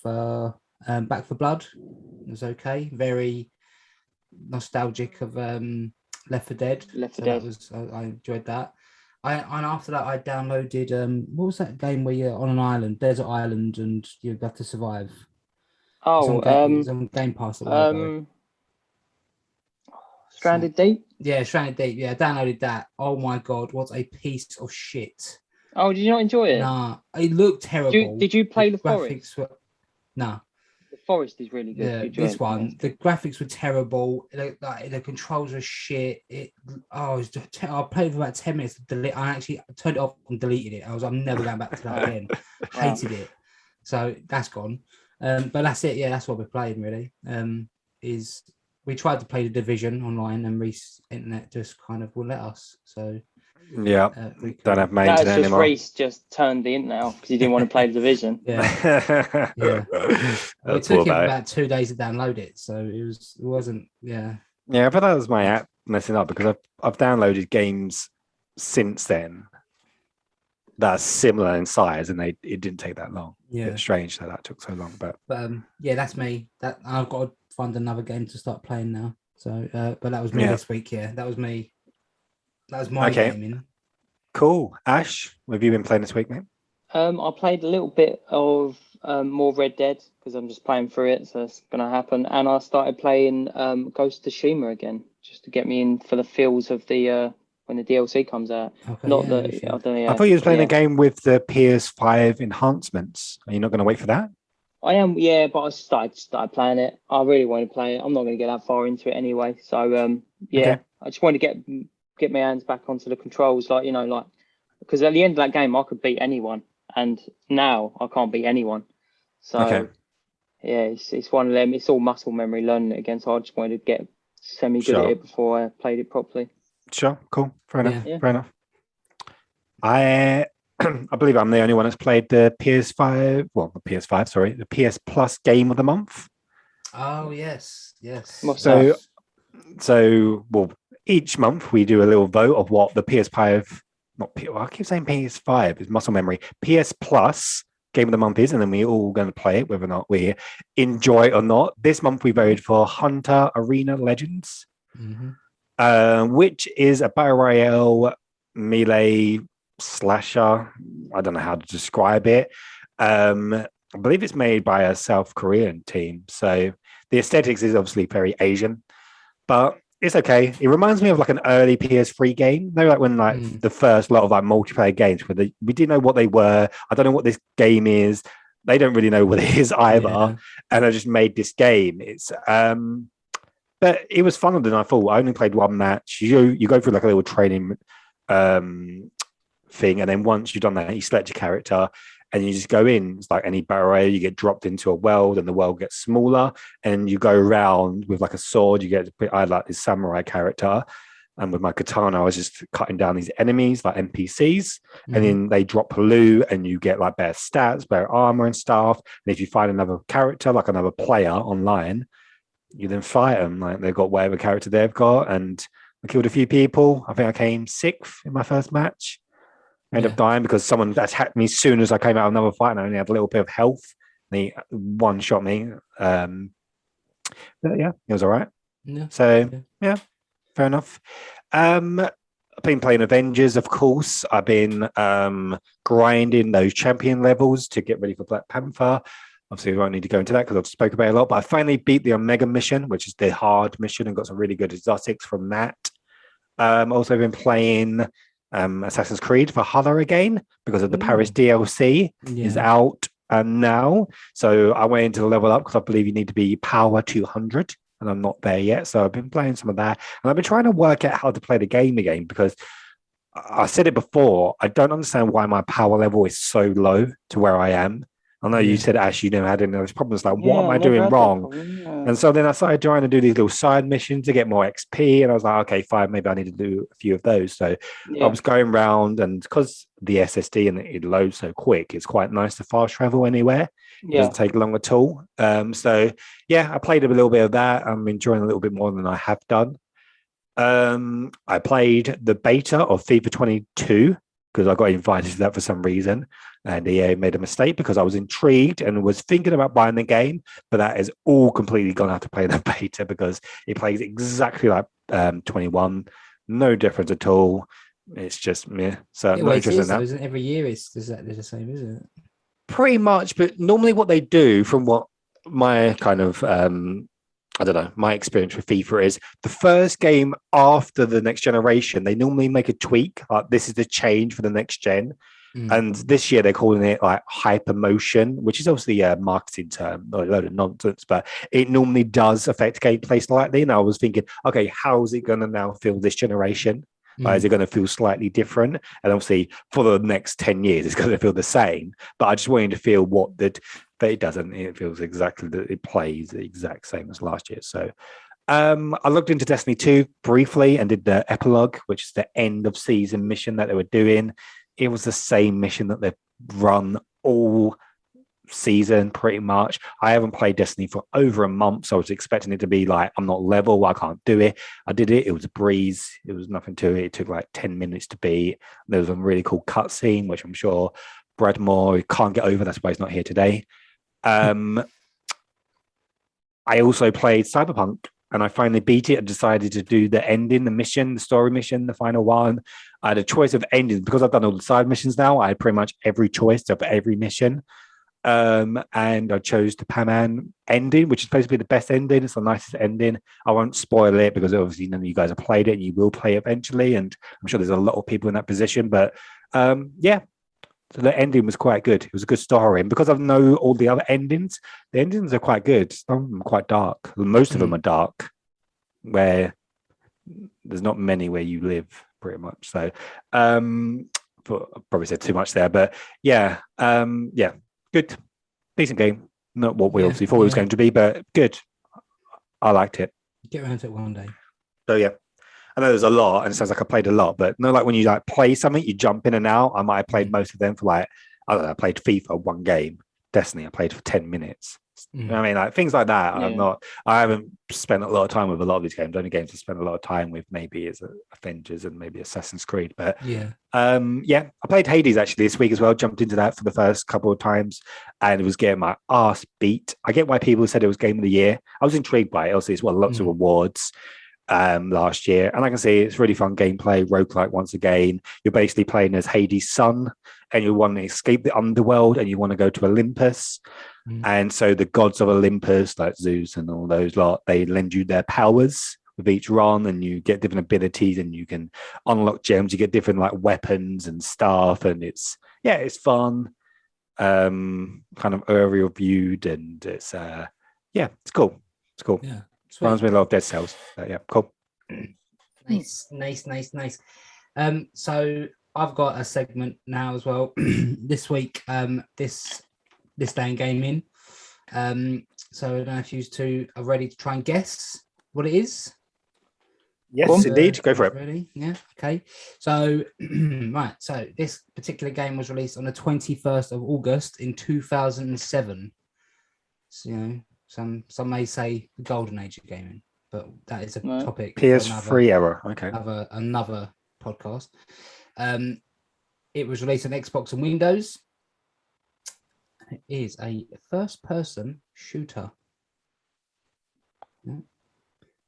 Back 4 Blood. It was okay. Very nostalgic of Left 4 Dead. I enjoyed that. And after that, I downloaded. What was that game where you're on an island, desert island, and you have to survive? It's on Game Pass. Stranded Deep? Yeah, Stranded Deep. Yeah, I downloaded that. Oh my God, what a piece of shit. Oh, did you not enjoy it? Nah, it looked terrible. Did you play the Forest? Nah. The Forest is really good. Yeah, this one, the graphics were terrible. The controls were shit. I played for about 10 minutes to delete. I actually turned it off and deleted it. I'm never going back to that again. Hated it. So that's gone. But that's it. Yeah, that's what we're playing really. We tried to play the Division online, and Reese internet just kind of will let us. So yeah, don't have main internet anymore. Reese just turned the internet off because he didn't want to play the Division. Yeah. It took him about 2 days to download it, so it wasn't. Yeah, but that was my app messing up, because I've downloaded games since then that are similar in size, and it didn't take that long. Yeah, it's strange that took so long, but yeah, that's me. That I've got to find another game to start playing now. So, but that was me this week. Yeah, that was me. That was my gaming. Cool. Ash, what have you been playing this week, mate? I played a little bit of more Red Dead, because I'm just playing through it, so it's going to happen. And I started playing Ghost of Tsushima again, just to get me in for the feels of the when the DLC comes out. Okay, I thought you were playing a game with the PS5 enhancements. Are you not going to wait for that? I am, but I started playing it. I really want to play it. I'm not going to get that far into it anyway. So I just want to get my hands back onto the controls, because at the end of that game I could beat anyone, and now I can't beat anyone. So it's one of them. It's all muscle memory learning it again. So I just wanted to get semi good at it before I played it properly. Sure, cool, fair enough. Fair enough. I believe I'm the only one that's played the PS5. Well, the PS5, sorry, the PS Plus Game of the Month. Oh yes. So each month we do a little vote of what the PS5. I keep saying PS5 is muscle memory. PS Plus Game of the Month is, and then we're all going to play it, whether or not we enjoy it or not. This month we voted for Hunter Arena Legends, which is a battle royale melee slasher. I don't know how to describe it. I believe it's made by a South Korean team, so the aesthetics is obviously very Asian, but it's okay. It reminds me of like an early PS3 game. Maybe like when the first lot of multiplayer games where we didn't know what they were. I don't know what this game is. They don't really know what it is either. And I just made this game. It's but it was funner than I thought. I only played one match. You go through like a little training thing, and then once you've done that, you select your character and you just go in. It's like any barrier, you get dropped into a world, and the world gets smaller, and you go around with like a sword. I had like this samurai character, and with my katana I was just cutting down these enemies like NPCs, and then they drop loot and you get like better stats, better armor and stuff. And if you find another character, like another player online, you then fight them. Like they've got whatever character they've got, and I killed a few people. I think I came 6th in my first match. I ended up dying because someone attacked me as soon as I came out of another fight, and I only had a little bit of health. And he one-shot me. But yeah, it was all right. So, yeah, fair enough. been playing Avengers, of course. I've been grinding those champion levels to get ready for Black Panther. Obviously, we won't need to go into that because I've spoken about it a lot. But I finally beat the Omega mission, which is the hard mission, and got some really good exotics from that. Also been playing Assassin's Creed Valhalla again because of the Paris DLC is out now. So I went into the level up because I believe you need to be power 200. And I'm not there yet. So I've been playing some of that. And I've been trying to work out how to play the game again because I said it before. I don't understand why my power level is so low to where I am. I know you said, Ash, you never had any of those problems. Like, what am I doing wrong? And so then I started trying to do these little side missions to get more XP. And I was like, okay, fine, maybe I need to do a few of those. So I was going around, and because the SSD and it loads so quick, it's quite nice to fast travel anywhere. It doesn't take long at all. So yeah, I played a little bit of that. I'm enjoying a little bit more than I have done. I played the beta of FIFA 22 because I got invited to that for some reason. And EA made a mistake because I was intrigued and was thinking about buying the game, but that is all completely gone out to play the beta because it plays exactly like 21, no difference at all. It's just meh. So I'm not interested in that. Isn't every year it's exactly the same, isn't it? Pretty much, but normally what they do, from what my kind of I don't know, my experience with FIFA is the first game after the next generation, they normally make a tweak, like this is the change for the next gen. And this year they're calling it like hypermotion, which is obviously a marketing term, or a load of nonsense, but it normally does affect gameplay slightly. And I was thinking, okay, how is it going to now feel this generation? Is it going to feel slightly different? And obviously for the next 10 years, it's going to feel the same. But I just wanted to feel what that it doesn't. It feels exactly that it plays the exact same as last year. So I looked into Destiny 2 briefly and did the epilogue, which is the end of season mission that they were doing. It was the same mission that they've run all season pretty much. I haven't played Destiny for over a month, so I was expecting it to be like, I'm not level, I can't do it. I did it. It was a breeze. It was nothing to it. It took like 10 minutes to beat. There was a really cool cutscene, which I'm sure Brad Moore can't get over. That's why he's not here today. I also played Cyberpunk, and I finally beat it and decided to do the ending, the mission, the story mission, the final one. I had a choice of endings because I've done all the side missions now. I had pretty much every choice of every mission. And I chose the Pac-Man ending, which is supposed to be the best ending. It's the nicest ending. I won't spoil it because obviously none of you guys have played it and you will play it eventually. And I'm sure there's a lot of people in that position. But yeah, so the ending was quite good. It was a good story. And because I know all the other endings, the endings are quite good. Some of them are quite dark. Most of them are dark, where there's not many where you live, pretty much. So I probably said too much there. But yeah, good. Decent game. Not what we obviously thought it was going to be, but good. I liked it. Get around to it one day. So yeah. I know there's a lot, and it sounds like I played a lot, but no, like when you like play something, you jump in and out. I might have played most of them for like, I don't know, I played FIFA one game. Destiny, I played for 10 minutes. You know what I mean, like things like that. I haven't spent a lot of time with a lot of these games. The only games I spent a lot of time with maybe is Avengers and maybe Assassin's Creed. But I played Hades actually this week as well. Jumped into that for the first couple of times, and it was getting my ass beat. I get why people said it was Game of the Year. I was intrigued by it. Obviously, it's won lots of awards last year, and I can see it's really fun gameplay, roguelike once again. You're basically playing as Hades' son, and you want to escape the underworld, and you want to go to Olympus. And so the gods of Olympus, like Zeus and all those lot, they lend you their powers with each run, and you get different abilities, and you can unlock gems. You get different like weapons and stuff, and it's fun, kind of aerial viewed, and it's it's cool. It's cool. Yeah. Reminds me a lot of Dead Cells. Yeah, cool. Nice. So I've got a segment now as well this week. This day in gaming. So I don't know if you two are ready to try and guess what it is. Yes, indeed. Go for it. Ready? Yeah. Okay. So right. So this particular game was released on the 21st of August in 2007. So, you know, some may say the golden age of gaming, but that is a topic. PS3 era. Okay. Another podcast. It was released on Xbox and Windows. It is a first-person shooter.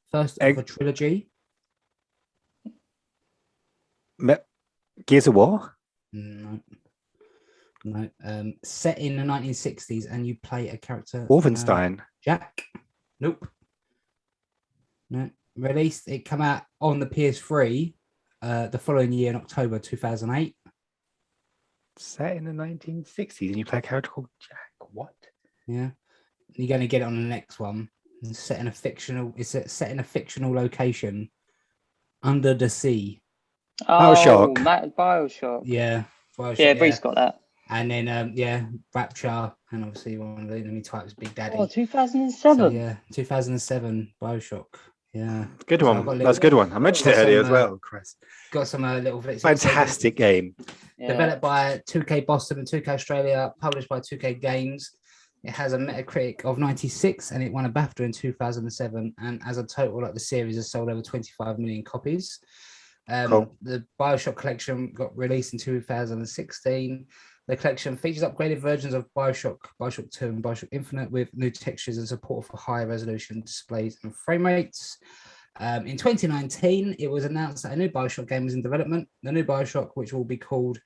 First of a trilogy. Gears of War. No. Set in the 1960s, and you play a character. Wolfenstein. Jack. Nope. No. Released. It came out on the PS3 the following year in October 2008. Set in the 1960s, and you play a character called Jack. What? Yeah. You're going to get it on the next one. It's set in a fictional location under the sea. Bioshock. Bioshock. Yeah. Bioshock, Yeah, Bree's got that. And then Rapture, and obviously one of the enemy types, Big Daddy. Oh, 2007. So, yeah, 2007 Bioshock. Yeah, Good one. That's a good one. I mentioned it earlier as well, Chris. Got some little fantastic game. Developed by 2K Boston and 2K Australia, published by 2K Games. It has a Metacritic of 96, and it won a BAFTA in 2007. And as a total, the series has sold over 25 million copies. Cool. The Bioshock collection got released in 2016. The collection features upgraded versions of Bioshock, Bioshock 2, and Bioshock Infinite with new textures and support for higher resolution displays and frame rates. In 2019, it was announced that a new Bioshock game was in development. The new Bioshock, which will be called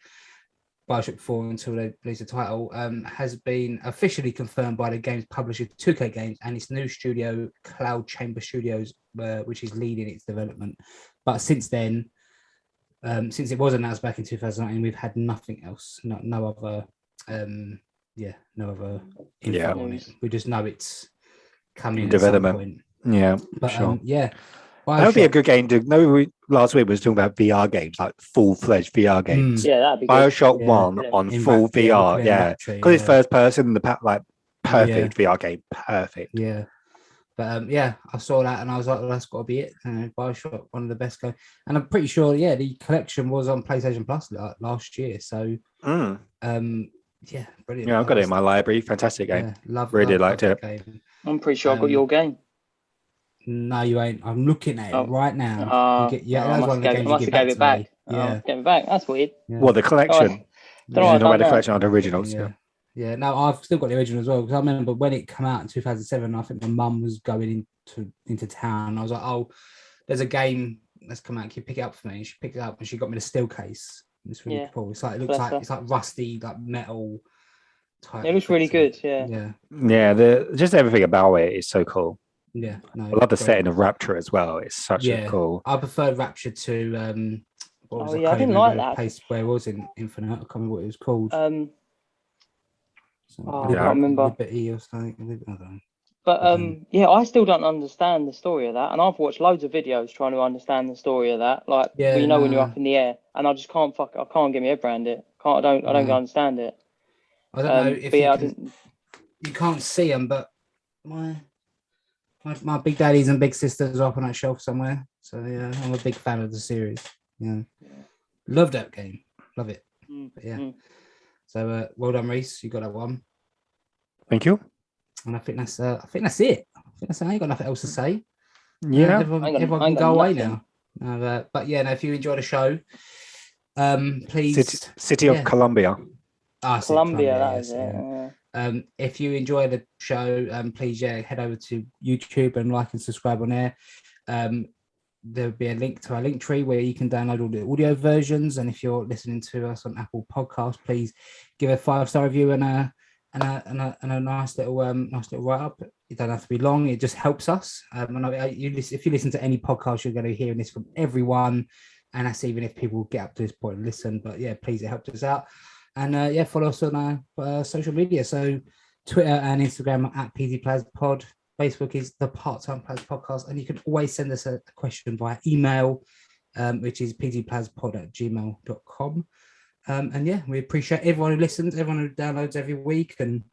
Bioshock 4 until they release the title, has been officially confirmed by the game's publisher 2K Games and its new studio, Cloud Chamber Studios, which is leading its development. But since then, since it was announced back in 2019, we've had nothing else, no other info on it. We just know it's coming in development. At some point. Yeah, but sure. Bioshock, that would be a good game to know. Last week we was talking about VR games, like full-fledged VR games. Yeah, that'd be good. Bioshock 1 on full VR, because it's first person, perfect VR game, perfect. Yeah. But I saw that and I was like, well, that's got to be it. Bioshock, one of the best games. And I'm pretty sure, the collection was on PlayStation Plus last year. So, brilliant. Yeah, I've got it in my library. Fantastic game. Really liked it. Game. I'm pretty sure I got your game. No, you ain't. I'm looking at it right now. I must have gave it back. Yeah, gave it back. That's weird. Yeah. Well, the collection. Don't know why the collection are the originals. Yeah, no, I've still got the original as well, because I remember when it came out in 2007, I think my mum was going into town. And I was like, oh, there's a game that's come out. Can you pick it up for me? And she picked it up and she got me the steel case. It's really cool. It's like, it's like rusty, like metal type. It looks really good. Yeah. Just everything about it is so cool. Yeah, no, I love the setting of Rapture as well. It's such a cool. I preferred Rapture to I didn't like that place where it was in Infinite. I can't remember what it was called. I can't remember. Liberty or something. I don't know. But I still don't understand the story of that, and I've watched loads of videos trying to understand the story of that. Like, when you're up in the air, and I just can't I can't get my head around it. I don't understand it. I don't know if you can't see them, but my big daddies and big sisters are up on that shelf somewhere. So I'm a big fan of the series. Love that game. Love it. So well done, Reese. You got that one. Thank you. And I think that's it. I ain't got nothing else to say. Yeah, everyone can go away now. But if you enjoy the show, please. City of Columbia. Columbia, that is it. If you enjoy the show, please head over to YouTube and like and subscribe on there. There'll be a link to our link tree where you can download all the audio versions. And if you're listening to us on Apple Podcasts, please give a 5-star review and a nice little write up. It don't have to be long. It just helps us. If you listen to any podcast, you're going to hear this from everyone, and that's even if people get up to this point and listen. But please, it helps us out. And follow us on our social media. So Twitter and Instagram are at PZPlasPod. Facebook is the Part-Time Players Podcast, and you can always send us a question via email, which is pzplaspod@gmail.com. We appreciate everyone who listens, everyone who downloads every week, and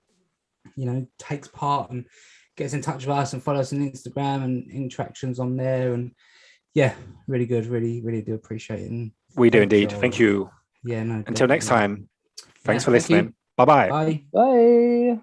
takes part and gets in touch with us and follows us on Instagram and interactions on there. And really good, really do appreciate it. And we do indeed. Thank you. Yeah, no. Until next time. Thanks for listening. Bye-bye. Bye. Bye.